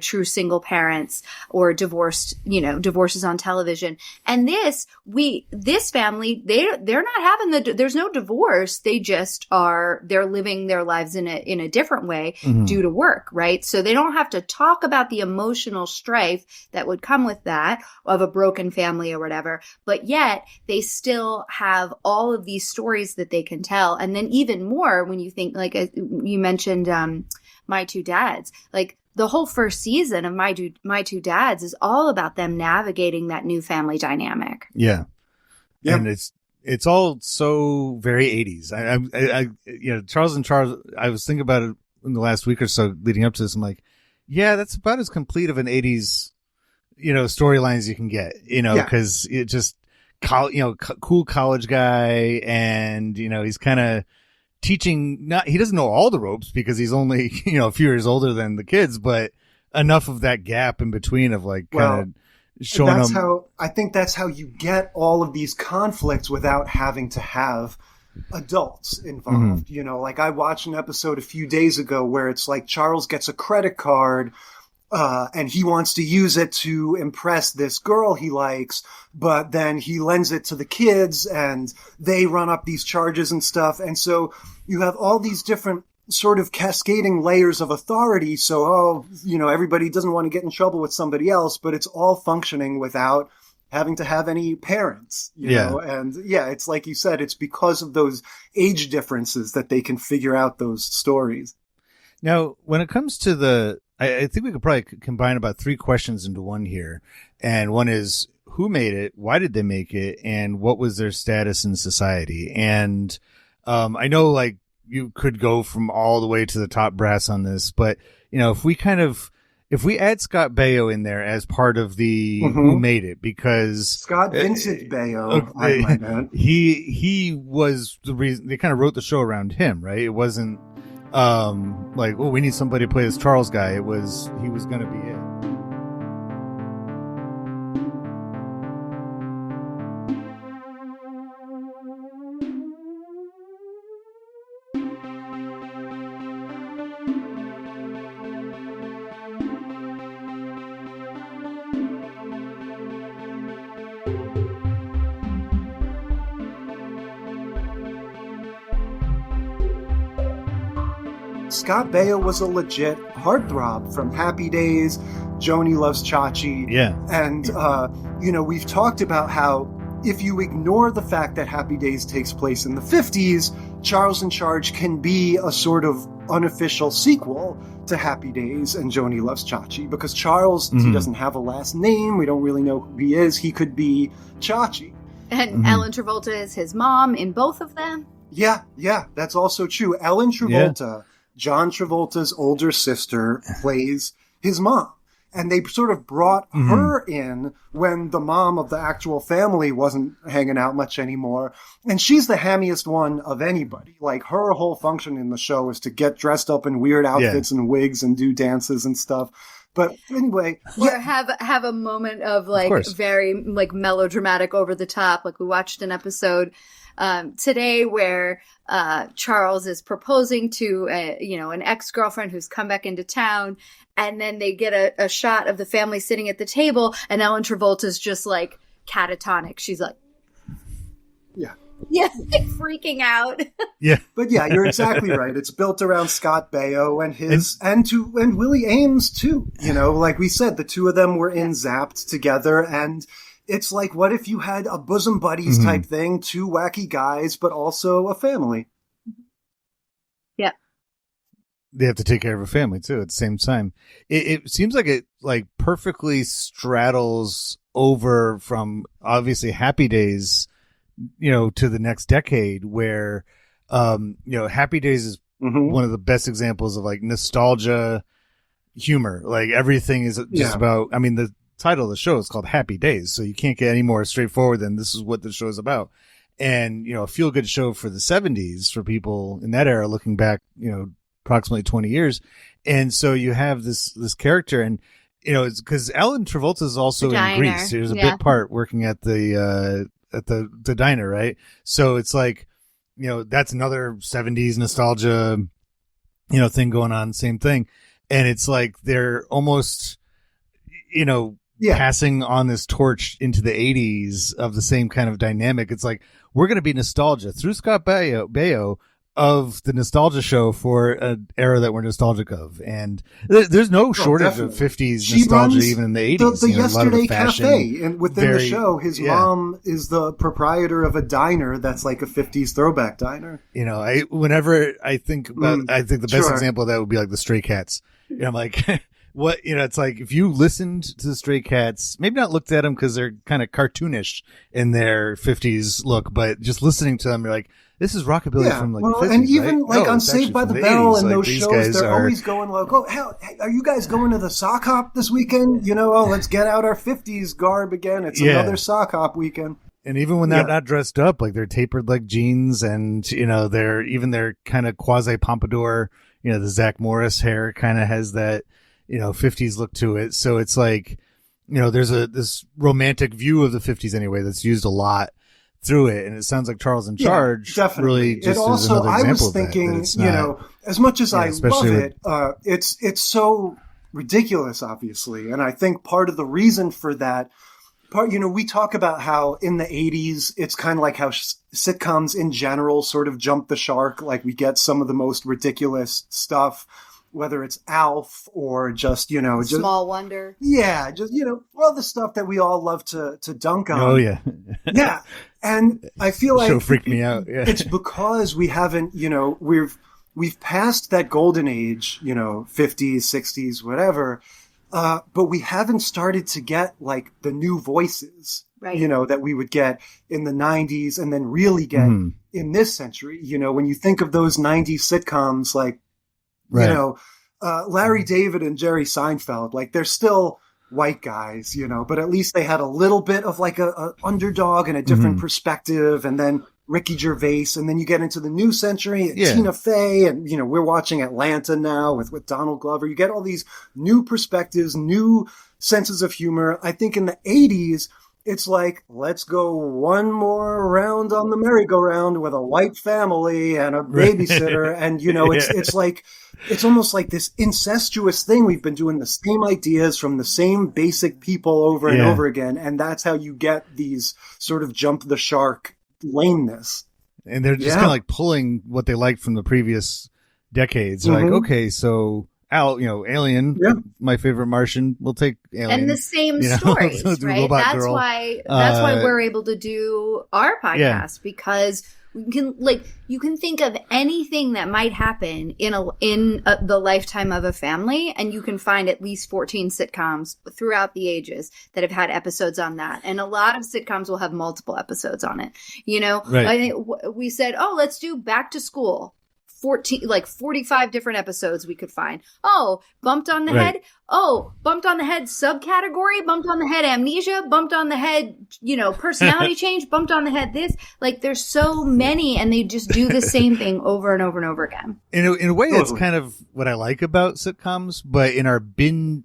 S5: true single parents or divorces on television. And this family, they're not having there's no divorce. They just they're living their lives in a different way due to work, right? So they don't have to talk about the emotional strife that would come with that of a broken family or whatever, but yet they still have all of these stories that they can tell. And then even more when you think, like you mentioned, My Two Dads, like the whole first season of My Two Dads is all about them navigating that new family dynamic.
S1: Yeah. And it's all so very 80s. I Charles and Charles, I was thinking about it in the last week or so leading up to this. I'm like, yeah, that's about as complete of an 80s, storyline as you can get, because it just, cool college guy. And, he's kind of teaching, he doesn't know all the ropes because he's only, a few years older than the kids, but enough of that gap in between of like kind of showing them.
S4: I think that's how you get all of these conflicts without having to have adults involved. Like I watched an episode a few days ago where it's like Charles gets a credit card and he wants to use it to impress this girl he likes, but then he lends it to the kids and they run up these charges and stuff. And so you have all these different sort of cascading layers of authority. So, everybody doesn't want to get in trouble with somebody else, but it's all functioning without having to have any parents, you know? And it's like you said, it's because of those age differences that they can figure out those stories.
S1: Now, when it comes to I think we could probably combine about 3 questions into one here. And one is, who made it? Why did they make it? And what was their status in society? And I know like you could go from all the way to the top brass on this, but if we add Scott Baio in there as part of the who made it, because
S4: Scott Vincent Baio, I might add.
S1: He was the reason they kind of wrote the show around him, right? It wasn't like, we need somebody to play this Charles guy. He was going to be it.
S4: Scott Baio was a legit heartthrob from Happy Days, Joni Loves Chachi.
S1: Yeah.
S4: And, we've talked about how if you ignore the fact that Happy Days takes place in the 50s, Charles in Charge can be a sort of unofficial sequel to Happy Days and Joni Loves Chachi, because Charles, he doesn't have a last name. We don't really know who he is. He could be Chachi.
S5: And Ellen Travolta is his mom in both of them.
S4: Yeah, that's also true. Ellen Travolta, John Travolta's older sister, plays his mom. And they sort of brought her in when the mom of the actual family wasn't hanging out much anymore. And she's the hammiest one of anybody. Like, her whole function in the show is to get dressed up in weird outfits and wigs and do dances and stuff. But anyway,
S5: have a moment of like
S1: course.
S5: very like melodramatic, over the top. Like we watched an episode today where Charles is proposing to an ex-girlfriend who's come back into town, and then they get a shot of the family sitting at the table, and Ellen Travolta's just like catatonic. She's like, yeah, like freaking out.
S1: Yeah.
S4: But yeah, you're exactly right. It's built around Scott Baio and Willie Ames too. Like we said, the two of them were in Zapped together, and it's like, what if you had a bosom buddies type thing, two wacky guys, but also a family?
S5: Yeah.
S1: They have to take care of a family too at the same time. It seems like it like perfectly straddles over from obviously Happy Days, to the next decade, where Happy Days is one of the best examples of like nostalgia humor. Like everything is just about, I mean, the title of the show is called Happy Days, so you can't get any more straightforward than this is what the show is about. And a feel good show for the 70s for people in that era looking back, approximately 20 years. And so you have this character, and it's because Alan Travolta is also in Grease. There's a bit part working at the diner, right? So it's like, that's another 70s nostalgia, thing going on, same thing. And it's like they're almost, passing on this torch into the 80s of the same kind of dynamic. It's like, we're going to be nostalgia through Scott Baio of the nostalgia show for an era that we're nostalgic of. And there's no shortage of 50s nostalgia even in the 80s.
S4: The Yesterday Cafe, and within the show, his mom is the proprietor of a diner that's like a 50s throwback diner.
S1: Whenever I think about, I think the best example of that would be like the Stray Cats. I'm like, what, it's like, if you listened to the Stray Cats, maybe not looked at them because they're kind of cartoonish in their 50s look, but just listening to them, you're like, this is rockabilly from like the 50s,
S4: and even
S1: right?
S4: like on Saved by the Bell and those shows, they're
S1: are
S4: always going like, "Oh, are you guys going to the sock hop this weekend? Let's get out our 50s garb again. It's another sock hop weekend."
S1: And even when they're not dressed up, like they're tapered like jeans, and they're kind of quasi pompadour. The Zach Morris hair kind of has that 50s look to it. So it's like there's this romantic view of the 50s anyway that's used a lot through it, and it sounds like Charles in Charge really just is another example
S4: I was
S1: of that,
S4: thinking,
S1: it's not,
S4: as much as I love
S1: with,
S4: it, it's so ridiculous, obviously, and I think part of the reason for that we talk about how in the 80s it's kind of like how sitcoms in general sort of jump the shark, like we get some of the most ridiculous stuff, whether it's Alf or just
S5: Small Wonder.
S4: Yeah, just all the stuff that we all love to dunk on.
S1: Oh yeah.
S4: Yeah. And I feel like
S1: show freaked me out. Yeah.
S4: It's because we haven't, we've passed that golden age, 50s, 60s, whatever. But we haven't started to get like the new voices, right, that we would get in the 90s and then really get in this century. When you think of those 90s sitcoms, like, Larry David and Jerry Seinfeld, like they're still white guys, but at least they had a little bit of like a underdog and a different perspective. And then Ricky Gervais, and then you get into the new century, Tina Fey, and we're watching Atlanta now with Donald Glover. You get all these new perspectives, new senses of humor. I think in the 80s, it's like, let's go one more round on the merry-go-round with a white family and a babysitter. And, it's like, it's almost like this incestuous thing. We've been doing the same ideas from the same basic people over and over again. And that's how you get these sort of jump the shark lameness.
S1: And they're just kind of like pulling what they liked from the previous decades. They're like, okay, so Alien, my favorite Martian, we'll take Alien.
S5: And the same stories, right? That's why we're able to do our podcast, because you can think of anything that might happen in the lifetime of a family, and you can find at least 14 sitcoms throughout the ages that have had episodes on that. And a lot of sitcoms will have multiple episodes on it.
S1: Right.
S5: I think we said, let's do Back to School. 45 different episodes we could find. Oh, bumped on the
S1: Right.
S5: head. Oh, bumped on the head subcategory, bumped on the head amnesia, bumped on the head, personality change, bumped on the head this. Like, there's so many, and they just do the same thing over and over and over again.
S1: In a way, that's kind of what I like about sitcoms, but in our bingy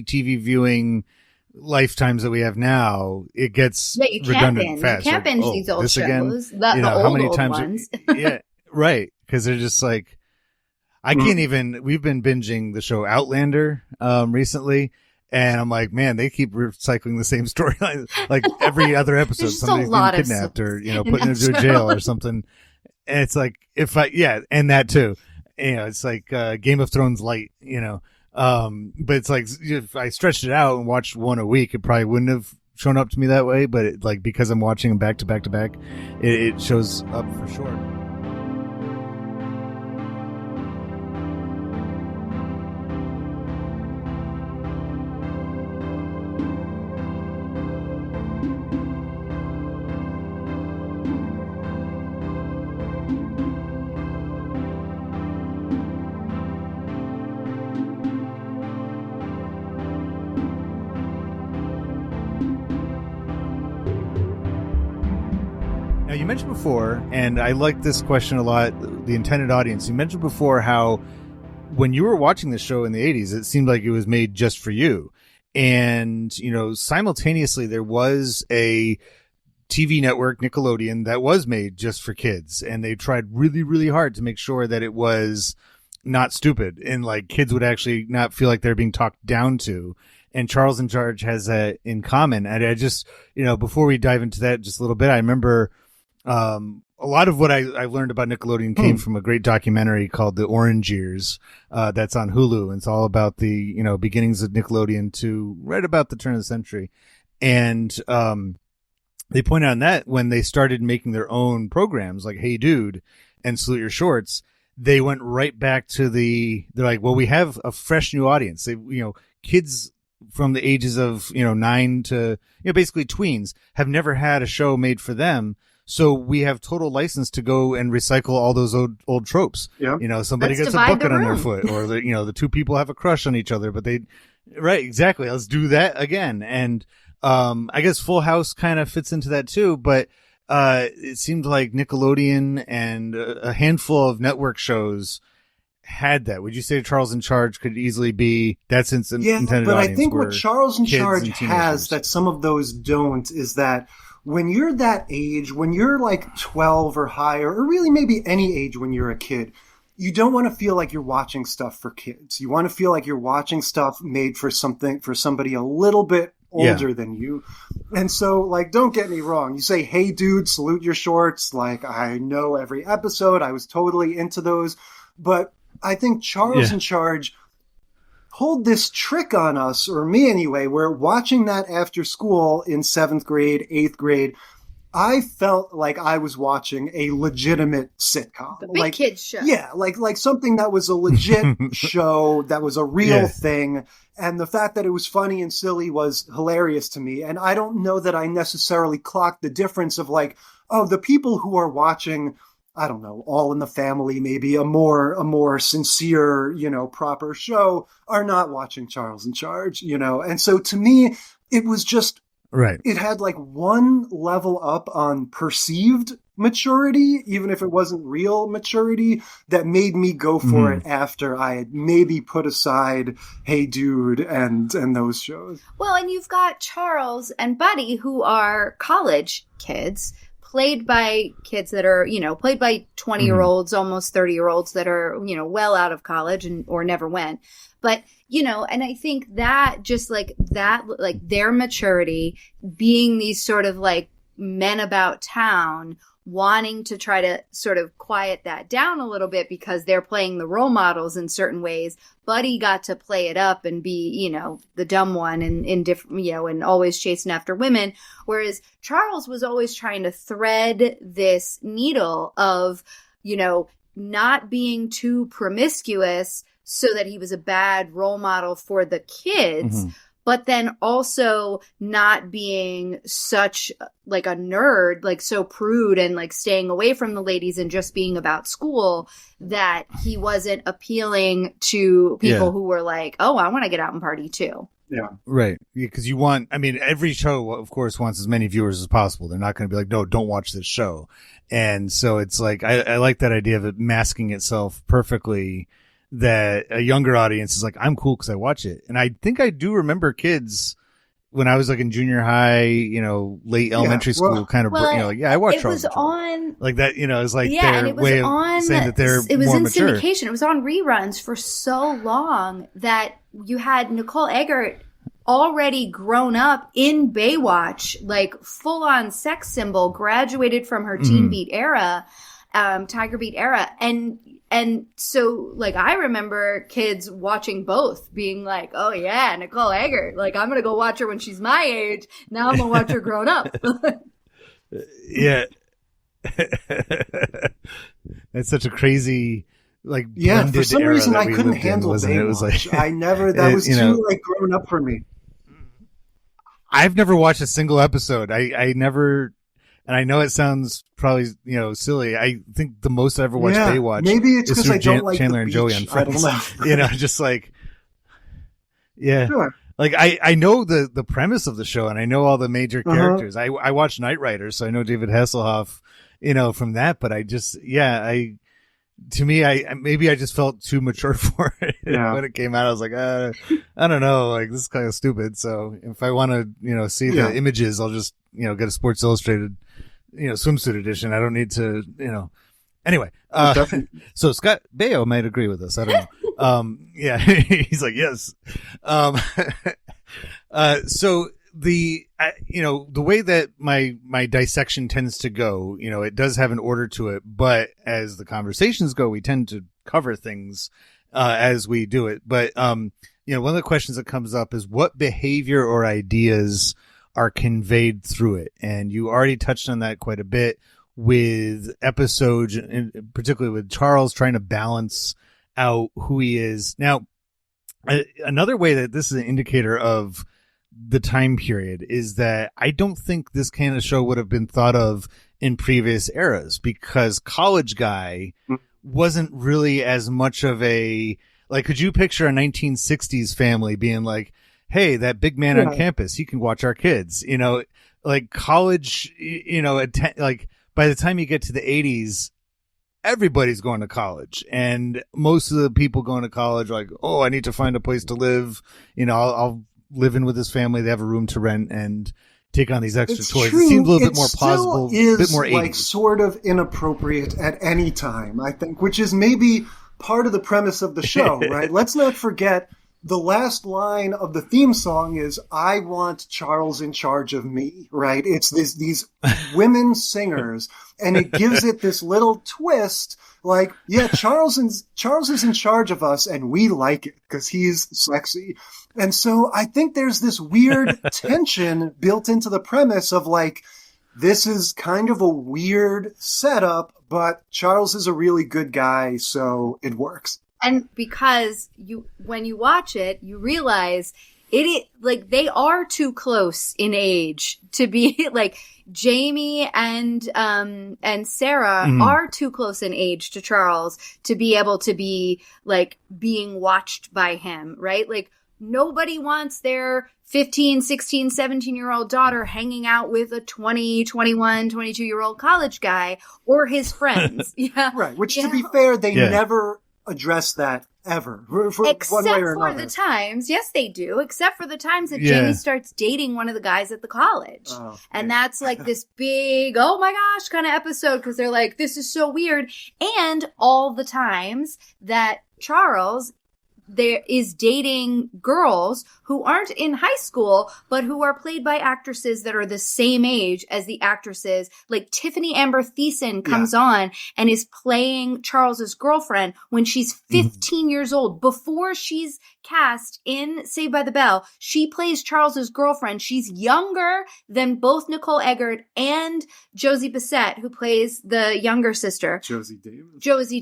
S1: TV viewing lifetimes that we have now, it gets
S5: You
S1: redundant fast.
S5: You can't binge these old
S1: this
S5: shows.
S1: again?
S5: The old ones.
S1: Yeah, right. Because they're just like, I can't even. We've been binging the show Outlander recently, and I'm like, man, they keep recycling the same storyline. Like every other episode,
S5: There's just
S1: somebody's
S5: a lot
S1: being
S5: of
S1: kidnapped or
S5: in
S1: put
S5: that
S1: into a
S5: show.
S1: jail or something. And it's like and that too. It's like Game of Thrones light. But it's like if I stretched it out and watched one a week, it probably wouldn't have shown up to me that way. But because I'm watching them back to back to back, it shows up for sure. Now, you mentioned before, and I like this question a lot, the intended audience. You mentioned before how when you were watching this show in the 80s, it seemed like it was made just for you. And, simultaneously, there was a TV network, Nickelodeon, that was made just for kids. And they tried really, really hard to make sure that it was not stupid and kids would actually not feel like they're being talked down to. And Charles in Charge has that in common. And I just, before we dive into that just a little bit, I remember a lot of what I learned about Nickelodeon came from a great documentary called The Orange Years that's on Hulu. And it's all about the, beginnings of Nickelodeon to right about the turn of the century. And they point out in that when they started making their own programs like Hey Dude and Salute Your Shorts, they went right back to they're like, well, we have a fresh new audience. They, kids from the ages of, 9 to, basically tweens have never had a show made for them. So we have total license to go and recycle all those old tropes.
S4: Yeah.
S1: Somebody
S5: Let's
S1: gets a
S5: divide
S1: bucket
S5: the
S1: on their
S5: room.
S1: foot, or the two people have a crush on each other, but right, exactly. Let's do that again. And I guess Full House kind of fits into that too, but it seemed like Nickelodeon and a handful of network shows had that. Would you say Charles in Charge could easily be that's intended
S4: but
S1: audience?
S4: I think what
S1: were
S4: Charles in
S1: kids
S4: Charge
S1: and
S4: has
S1: teenagers?
S4: that some of those don't is that when you're that age, when you're 12 or higher, or really maybe any age when you're a kid, you don't want to feel like you're watching stuff for kids. You want to feel like you're watching stuff made for somebody a little bit older than you. And so, don't get me wrong. You say, Hey Dude, Salute Your Shorts. I know every episode. I was totally into those. But I think Charles in Charge hold this trick on us, or me anyway, where watching that after school in 7th grade, 8th grade, I felt like I was watching a legitimate sitcom.
S5: The big kids show.
S4: Yeah, like something that was a legit show, that was a real thing. And the fact that it was funny and silly was hilarious to me. And I don't know that I necessarily clocked the difference of the people who are watching, I don't know, All in the Family, maybe a more sincere, proper show, are not watching Charles in Charge, And so to me, it was just,
S1: right.
S4: It had one level up on perceived maturity, even if it wasn't real maturity, that made me go for it after I had maybe put aside Hey Dude and those shows.
S5: Well, and you've got Charles and Buddy, who are college kids, played by kids that are, played by 20-year-olds, almost 30-year-olds that are, well out of college or never went. But, and I think that just their maturity, being these sort of men about town, wanting to try to sort of quiet that down a little bit because they're playing the role models in certain ways. Buddy got to play it up and be, the dumb one and in different, and always chasing after women. Whereas Charles was always trying to thread this needle of, not being too promiscuous so that he was a bad role model for the kids, but then also not being such like a nerd, like so prude and like staying away from the ladies and just being about school, that he wasn't appealing to people who were like, oh, I want to get out and party too.
S1: Yeah. Right. Because you want, I mean, every show, of course, wants as many viewers as possible. They're not going to be like, no, don't watch this show. And so it's like, I like that idea of it masking itself perfectly, that a younger audience is like, I'm cool because I watch it. And I think I do remember kids when I was like in junior high, you know, late elementary school, kind of, you know, like, I watched Charles.
S5: It was on,
S1: like that, you know, it's like
S5: and
S1: their
S5: it was
S1: way
S5: on,
S1: of saying that they're
S5: it was
S1: more
S5: in
S1: mature.
S5: syndication. It was on reruns for so long that you had Nicole Eggert already grown up in Baywatch, like full on sex symbol, graduated from her Teen Beat era, Tiger Beat era. And so, like, I remember kids watching both, being like, oh, yeah, Nicole Eggert. Like, I'm going to go watch her when she's my age. Now I'm going to watch her grown up.
S1: Yeah. That's such a crazy, like,
S4: for some reason I couldn't handle
S1: Baywatch. It was like,
S4: I never, that was too, like, grown up for me.
S1: I've never watched a single episode. I never... And I know it sounds probably, you know, silly. I think the most I ever watched Baywatch
S4: maybe it's
S1: is
S4: because
S1: through
S4: I don't like
S1: Chandler
S4: the
S1: and Joey on
S4: beach. I don't
S1: Friends.
S4: know.
S1: You know, just like,
S4: Sure.
S1: like I know the premise of the show, and I know all the major characters. I watched Knight Rider, so I know David Hasselhoff, you know, from that. But I just, to me, maybe I just felt too mature for it when it came out. I was like, I don't know, like this is kind of stupid. So if I want to, you know, see the images, I'll just, you know, get a Sports Illustrated, you know, swimsuit edition. I don't need to, you know. Anyway, so Scott Baio might agree with us. I don't know. He's like, yes. So the, you know, the way that my dissection tends to go, you know, it does have an order to it, but as the conversations go, we tend to cover things, as we do it. But, you know, one of the questions that comes up is what behavior or ideas are conveyed through it. And you already touched on that quite a bit with episodes, and particularly with Charles trying to balance out who he is. Now, another way that this is an indicator of the time period is that I don't think this kind of show would have been thought of in previous eras, because College Guy wasn't really as much of a, like, could you picture a 1960s family being like, hey, that big man on campus, he can watch our kids, you know, like college, you know, like by the time you get to the 80s, everybody's going to college, and most of the people going to college are like, oh, I need to find a place to live. You know, I'll live in with this family. They have a room to rent and take on these extra toys.
S4: True.
S1: It seems a little bit more plausible, a bit more 80s.
S4: Like sort of inappropriate at any time, I think, which is maybe part of the premise of the show, right? Let's not forget the last line of the theme song is, I want Charles in charge of me, right? It's these women singers, and it gives it this little twist, like, yeah, Charles is in charge of us, and we like it because he's sexy. And so I think there's this weird tension built into the premise of, like, this is kind of a weird setup, but Charles is a really good guy, so it works.
S5: And because when you watch it, you realize like they are too close in age to be like Jamie and Sarah are too close in age to Charles to be able to be like being watched by him, right? Like nobody wants their 15, 16, 17-year-old daughter hanging out with a 20, 21, 22-year-old college guy or his friends. Yeah.
S4: Right. Which, to be fair, they never address that ever.
S5: Except
S4: one way or
S5: for
S4: another.
S5: the times. Yes, they do. Except for the times that Jamie starts dating one of the guys at the college. And that's like this big, oh my gosh, kind of episode, because they're like, this is so weird. And all the times that Charles there is dating girls who aren't in high school, but who are played by actresses that are the same age as the actresses. Like Tiffany Amber Thiessen comes on and is playing Charles's girlfriend when she's 15 years old. Before she's cast in Saved by the Bell, she plays Charles's girlfriend. She's younger than both Nicole Eggert and Josie Bissett, who plays the younger sister.
S4: Josie Davis.
S5: Josie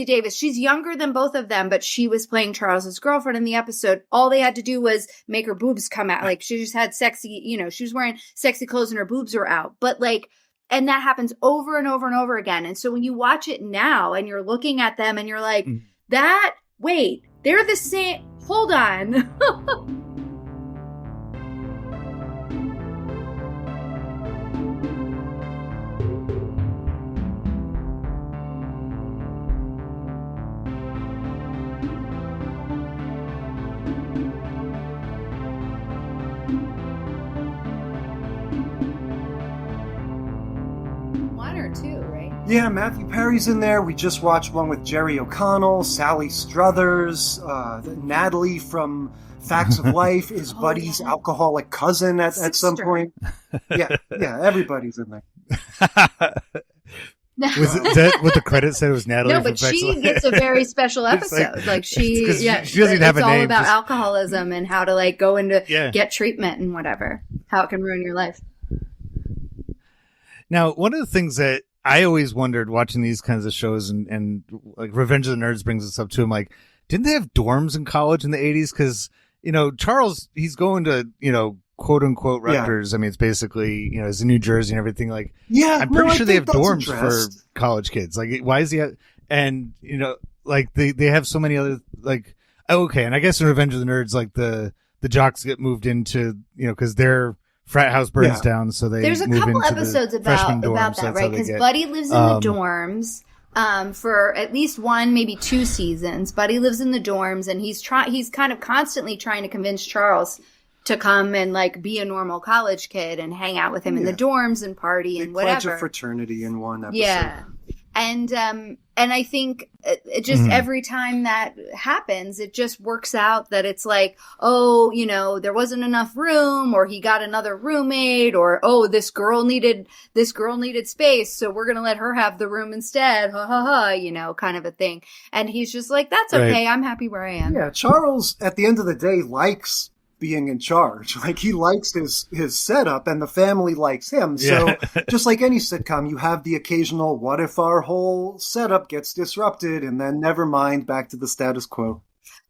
S5: Davis. She's younger than both of them, but she she was playing Charles's girlfriend in the episode, all they had to do was make her boobs come out. Like, she just had sexy, she was wearing sexy clothes and her boobs were out. But like, and that happens over and over and over again. And so when you watch it now and you're looking at them and you're like, wait, they're the same. Hold on.
S4: Yeah, Matthew Perry's in there. We just watched one with Jerry O'Connell, Sally Struthers, Natalie from Facts of Life is Buddy's alcoholic cousin at some point. Yeah, everybody's in there.
S1: Was that what the credits said? It was Natalie.
S5: No, but she gets a very special episode. like she doesn't have a name. It's all about alcoholism and how to like go into get treatment and whatever. How it can ruin your life.
S1: Now, one of the things that I always wondered watching these kinds of shows and like Revenge of the Nerds brings us up to, I'm like, didn't they have dorms in college in the 80s? Because, Charles, he's going to, quote unquote Rutgers. I mean, it's basically, it's in New Jersey and everything. Like, I'm pretty sure they have dorms for college kids. Like, why is he, and, like they have so many other, like, okay. And I guess in Revenge of the Nerds, like the jocks get moved into, because they're, frat house burns down, so there's a couple
S5: episodes about that, right? Because Buddy lives in the dorms for at least one, maybe 2 seasons. Buddy lives in the dorms, and he's kind of constantly trying to convince Charles to come and like be a normal college kid and hang out with him in the dorms and party and whatever.
S4: Pledge a fraternity in one episode.
S5: Yeah. And I think it just every time that happens, it just works out that it's like, there wasn't enough room, or he got another roommate, or this girl needed space, so we're gonna let her have the room instead, kind of a thing. And he's just like, that's okay, I'm happy where I am.
S4: Yeah, Charles at the end of the day likes being in charge. Like, he likes his setup, and the family likes him. So just like any sitcom, you have the occasional what if our whole setup gets disrupted, and then never mind, back to the status quo.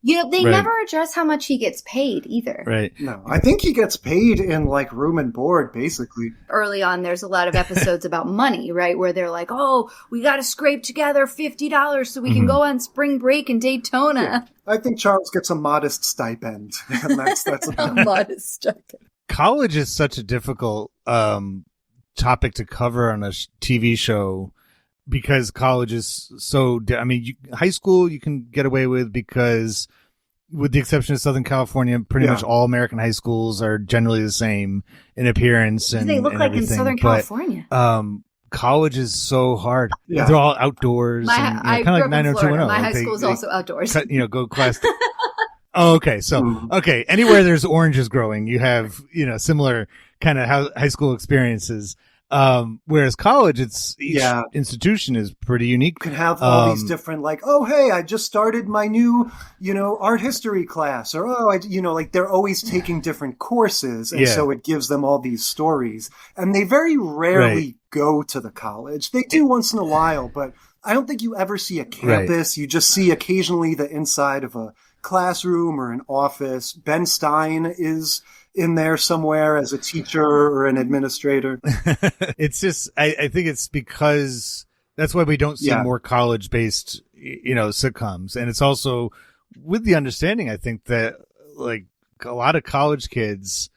S5: They never address how much he gets paid either.
S1: Right.
S4: No, I think he gets paid in like room and board, basically.
S5: Early on, there's a lot of episodes about money, right? Where they're like, we got to scrape together $50 so we can go on spring break in Daytona.
S4: Yeah. I think Charles gets a modest stipend. And that's about
S5: a modest stipend.
S1: College is such a difficult topic to cover on a TV show, because college is so, high school you can get away with, because with the exception of Southern California, pretty much all American high schools are generally the same in appearance. And
S5: they look like
S1: everything.
S5: in Southern California.
S1: College is so hard.
S4: Yeah.
S1: They're all outdoors.
S5: I grew up in Florida. My high school is also outdoors.
S1: Go class. Oh, okay. So, anywhere there's oranges growing, you have, similar kind of high school experiences. Whereas college, each institution is pretty unique.
S4: You can have all these different, like, I just started my new, art history class, or, they're always taking different courses. And so it gives them all these stories, and they very rarely go to the college. They do once in a while, but I don't think you ever see a campus. You just see occasionally the inside of a classroom or an office. Ben Stein is in there somewhere as a teacher or an administrator.
S1: It's just, I think it's because that's why we don't see more college-based, sitcoms. And it's also with the understanding, I think, that like a lot of college kids,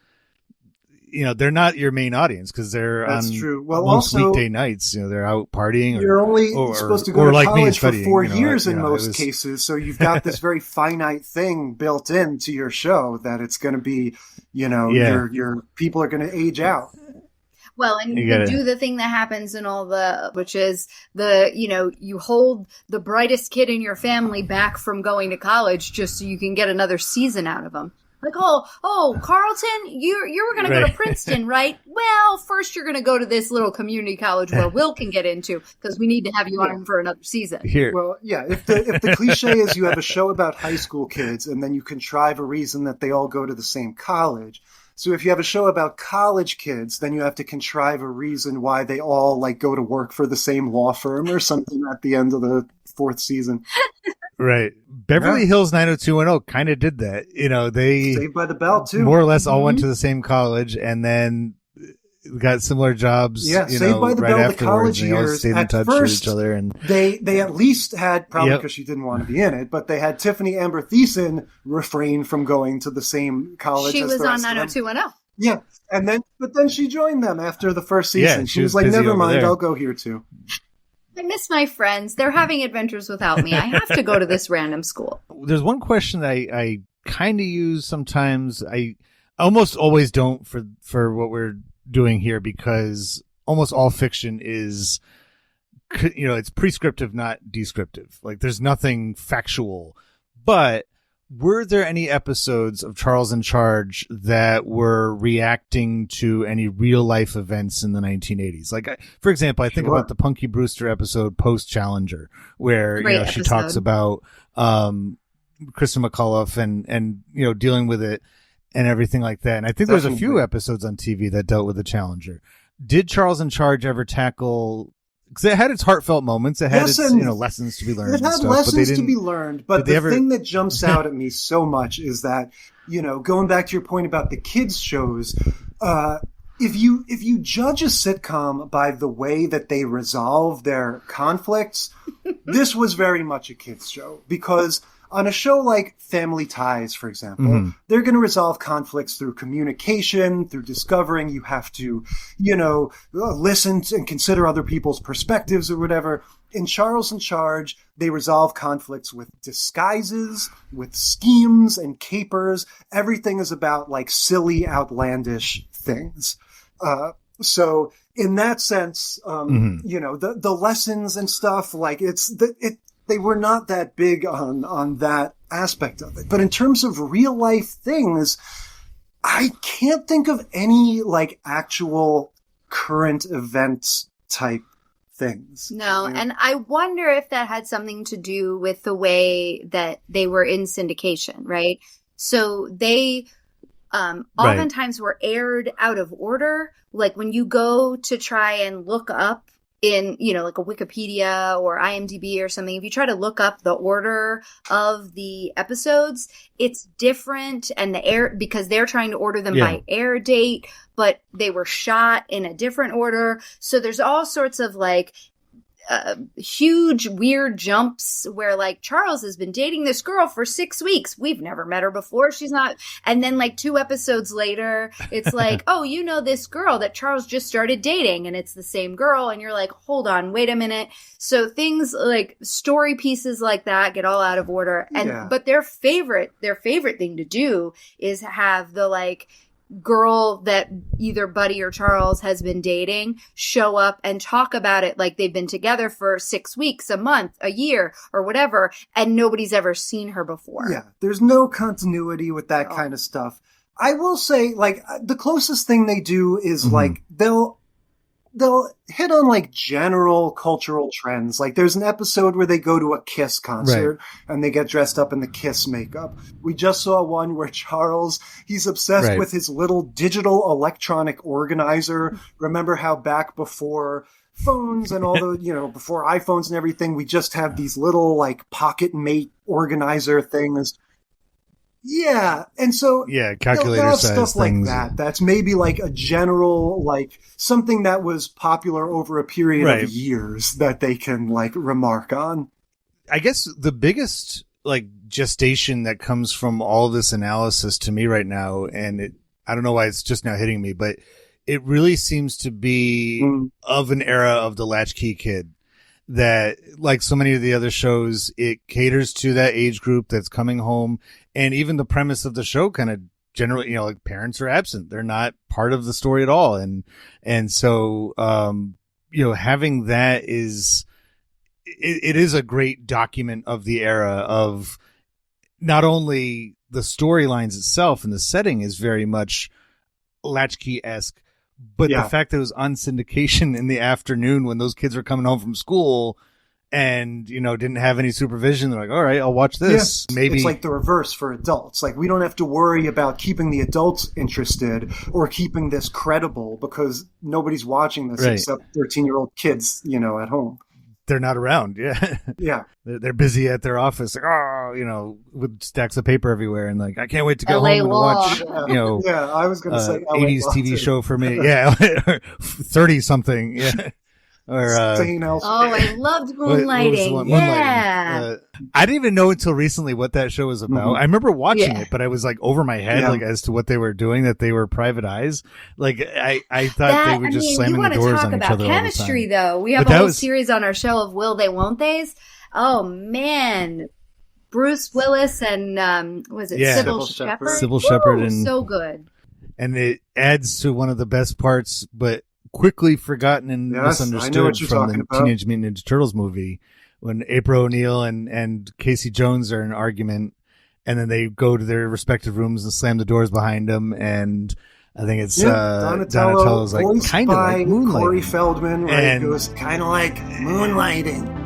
S1: they're not your main audience, because they're
S4: true. Well,
S1: most
S4: also,
S1: weekday nights, they're out partying.
S4: You're only supposed to go to college for 4 years in most cases. So you've got this very finite thing built into your show that it's going to be, your people are going to age out.
S5: Well, and you do the thing that happens in which is you hold the brightest kid in your family back from going to college just so you can get another season out of them. Like, Carlton, you were going to go to Princeton, right? Well, first you're going to go to this little community college where Will can get into, because we need to have you on for another season.
S4: Well, if the cliche is you have a show about high school kids and then you contrive a reason that they all go to the same college. So if you have a show about college kids, then you have to contrive a reason why they all like go to work for the same law firm or something at the end of the 4th season.
S1: Right. Beverly Hills 90210 kind of did that. They
S4: Saved by the Bell too.
S1: more or less all went to the same college and then got similar jobs.
S4: Yeah, Saved by the
S1: right
S4: Bell, the college
S1: and they always
S4: years.
S1: stayed in
S4: At
S1: touch
S4: first,
S1: with each other. And
S4: they at least had, probably because she didn't want to be in it, but they had Tiffany Amber Thiessen refrain from going to the same college.
S5: She
S4: as
S5: was
S4: the
S5: on
S4: rest of them.
S5: 90210.
S4: Yeah, but then she joined them after the first season.
S1: Yeah,
S4: she was like,
S1: busy
S4: "Never
S1: over
S4: mind,
S1: there.
S4: I'll go here too."
S5: I miss my friends. They're having adventures without me. I have to go to this random school.
S1: there's one question that I kind of use sometimes. I almost always don't for what we're doing here, because almost all fiction is, it's prescriptive, not descriptive. Like there's nothing factual. But were there any episodes of Charles in Charge that were reacting to any real life events in the 1980s? Like, for example, I think about the Punky Brewster episode Post Challenger, where she talks about Kristen McAuliffe and dealing with it and everything like that. And I think there's a few episodes on TV that dealt with the Challenger. Did Charles in Charge ever tackle? Because it had its heartfelt moments. It had its lessons to be learned.
S4: It had lessons to be learned. But the thing that jumps out at me so much is that, going back to your point about the kids' shows, if you judge a sitcom by the way that they resolve their conflicts, this was very much a kids' show. Because on a show like Family Ties, for example, they're going to resolve conflicts through communication, through discovering. You have to, listen and consider other people's perspectives or whatever. In Charles in Charge, they resolve conflicts with disguises, with schemes and capers. Everything is about like silly, outlandish things. So in that sense, the lessons and stuff, like they were not that big on that aspect of it. But in terms of real life things, I can't think of any like actual current events type things.
S5: No, and I wonder if that had something to do with the way that they were in syndication, right? So they oftentimes were aired out of order. Like when you go to try and look up in, like a Wikipedia or IMDb or something, if you try to look up the order of the episodes, it's different. And because they're trying to order them by air date, but they were shot in a different order. So there's all sorts of like huge weird jumps where like Charles has been dating this girl for 6 weeks. We've never met her before. She's not. And then like 2 episodes later, it's like, oh, this girl that Charles just started dating, and it's the same girl. And you're like, hold on, wait a minute. So things like story pieces like that get all out of order. And but their favorite thing to do is have the like girl that either Buddy or Charles has been dating show up and talk about it like they've been together for 6 weeks, a month, a year, or whatever, and nobody's ever seen her before.
S4: Yeah, there's no continuity with that kind of stuff. I will say, like, the closest thing they do is like they'll hit on like general cultural trends. Like there's an episode where they go to a Kiss concert and they get dressed up in the Kiss makeup. We just saw one where Charles, he's obsessed with his little digital electronic organizer. Remember how back before phones and all the, before iPhones and everything, we just have these little like pocket mate organizer things. Yeah, and so
S1: calculator size
S4: stuff
S1: things.
S4: Like that. That's maybe like a general, like something that was popular over a period of years that they can like remark on.
S1: I guess the biggest like gestation that comes from all this analysis to me right now, and I don't know why it's just now hitting me, but it really seems to be of an era of the Latchkey Kid. That, like so many of the other shows, it caters to that age group that's coming home. And even the premise of the show kind of generally, like parents are absent. They're not part of the story at all. And so, having that is, it is a great document of the era of not only the storylines itself, and the setting is very much Latchkey-esque, but the fact that it was on syndication in the afternoon when those kids were coming home from school and, didn't have any supervision, they're like, all right, I'll watch this.
S4: Yeah.
S1: Maybe
S4: it's like the reverse for adults. Like we don't have to worry about keeping the adults interested or keeping this credible because nobody's watching this except 13-year-old kids, at home.
S1: they're not around. Yeah.
S4: Yeah.
S1: They're busy at their office, like, with stacks of paper everywhere, and like, I can't wait to go
S5: LA
S1: home and
S5: Law.
S1: watch,
S4: Yeah, I was going to say LA
S1: 80s
S4: Law,
S1: TV
S4: too.
S1: show for me. Yeah. 30 something. Yeah. Or,
S4: St. Elsewhere.
S5: Oh, I loved
S1: what was the
S5: Moonlighting.
S1: one?
S5: Yeah.
S1: Moonlighting. I didn't even know until recently what that show was about.
S4: Mhm.
S1: I remember watching
S5: Yeah.
S1: it, but I was like over my head,
S4: Yeah.
S1: like as to what they were doing, that they were private eyes. Like I thought they were just slamming the doors on each other all the
S5: chemistry,
S1: time.
S5: though. We have
S1: But
S5: a
S1: that
S5: whole
S1: was-
S5: series on our show of Will They, Won't They's. Oh, man. Bruce Willis and, was it
S1: Yeah.
S5: Sybil
S2: Sybil
S5: Shepherd?
S2: Shepherd.
S1: Sybil Shepherd
S5: Woo,
S1: and
S5: so good.
S1: and it adds to one of the best parts, but quickly forgotten and
S4: Yes, I know
S1: misunderstood
S4: what you're
S1: from
S4: talking
S1: the
S4: about.
S1: Teenage Mutant Ninja Turtles movie, when April O'Neil and Casey Jones are in an argument, and then they go to their respective rooms and slam the doors behind them, and I think it's Donatello's like
S4: voiced
S1: kind of
S4: by
S1: like Moonlighting.
S4: Corey Feldman, right?
S1: And-
S4: It was kind of like Moonlighting.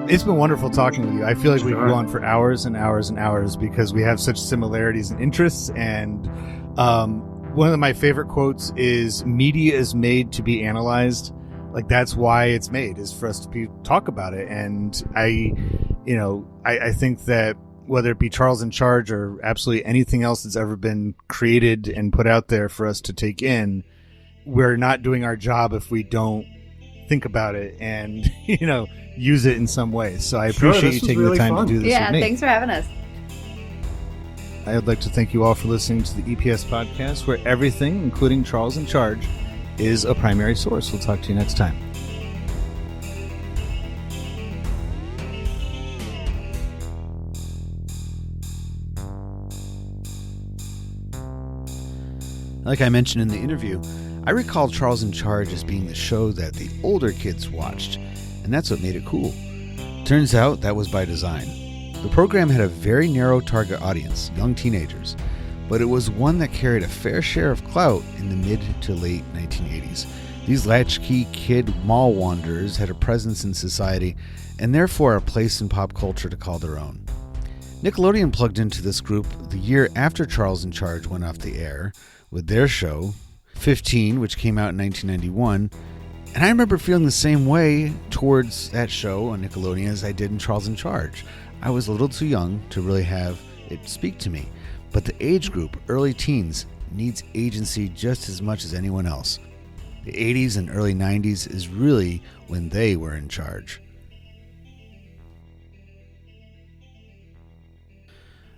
S1: It's been wonderful talking with you. I feel like we could
S4: Sure.
S1: go on for hours and hours and hours because we have such similarities and interests. And one of my favorite quotes is, "Media is made to be analyzed." Like, that's why it's made, is for us to talk about it. And I think that whether it be Charles in Charge or absolutely anything else that's ever been created and put out there for us to take in, we're not doing our job if we don't think about it and, use it in some way. So I
S4: Sure,
S1: appreciate
S4: this
S1: you
S4: was
S1: taking
S4: really
S1: the time
S4: fun.
S1: to do this
S5: Yeah,
S1: with me.
S5: thanks for having us.
S1: I would like to thank you all for listening to the EPS podcast, where everything, including Charles in Charge, is a primary source. We'll talk to you next time.
S3: Like I mentioned in the interview, I recall Charles in Charge as being the show that the older kids watched, and that's what made it cool. Turns out that was by design. The program had a very narrow target audience, young teenagers, but it was one that carried a fair share of clout in the mid to late 1980s. These latchkey kid mall wanderers had a presence in society and therefore a place in pop culture to call their own. Nickelodeon plugged into this group the year after Charles in Charge went off the air with their show 15, which came out in 1991, and I remember feeling the same way towards that show on Nickelodeon as I did in Charles in Charge. I was a little too young to really have it speak to me, but the age group, early teens, needs agency just as much as anyone else. The 80s and early 90s is really when they were in charge.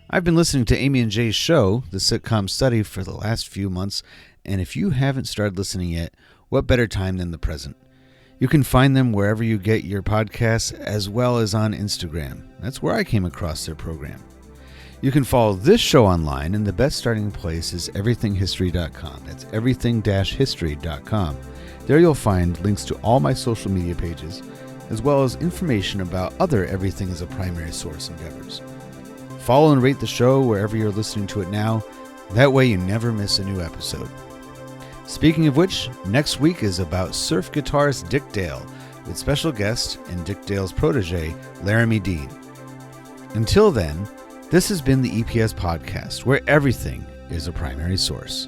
S3: I've been listening to Amy and Jay's show, The Sitcom Study, for the last few months, and if you haven't started listening yet, what better time than the present? You can find them wherever you get your podcasts, as well as on Instagram. That's where I came across their program. You can follow this show online, and the best starting place is everythinghistory.com. That's everything-history.com. There you'll find links to all my social media pages, as well as information about other Everything as a Primary Source endeavors. Follow and rate the show wherever you're listening to it now. That way you never miss a new episode. Speaking of which, next week is about surf guitarist Dick Dale, with special guest and Dick Dale's protege, Laramie Dean. Until then, this has been the EPS Podcast, where everything is a primary source.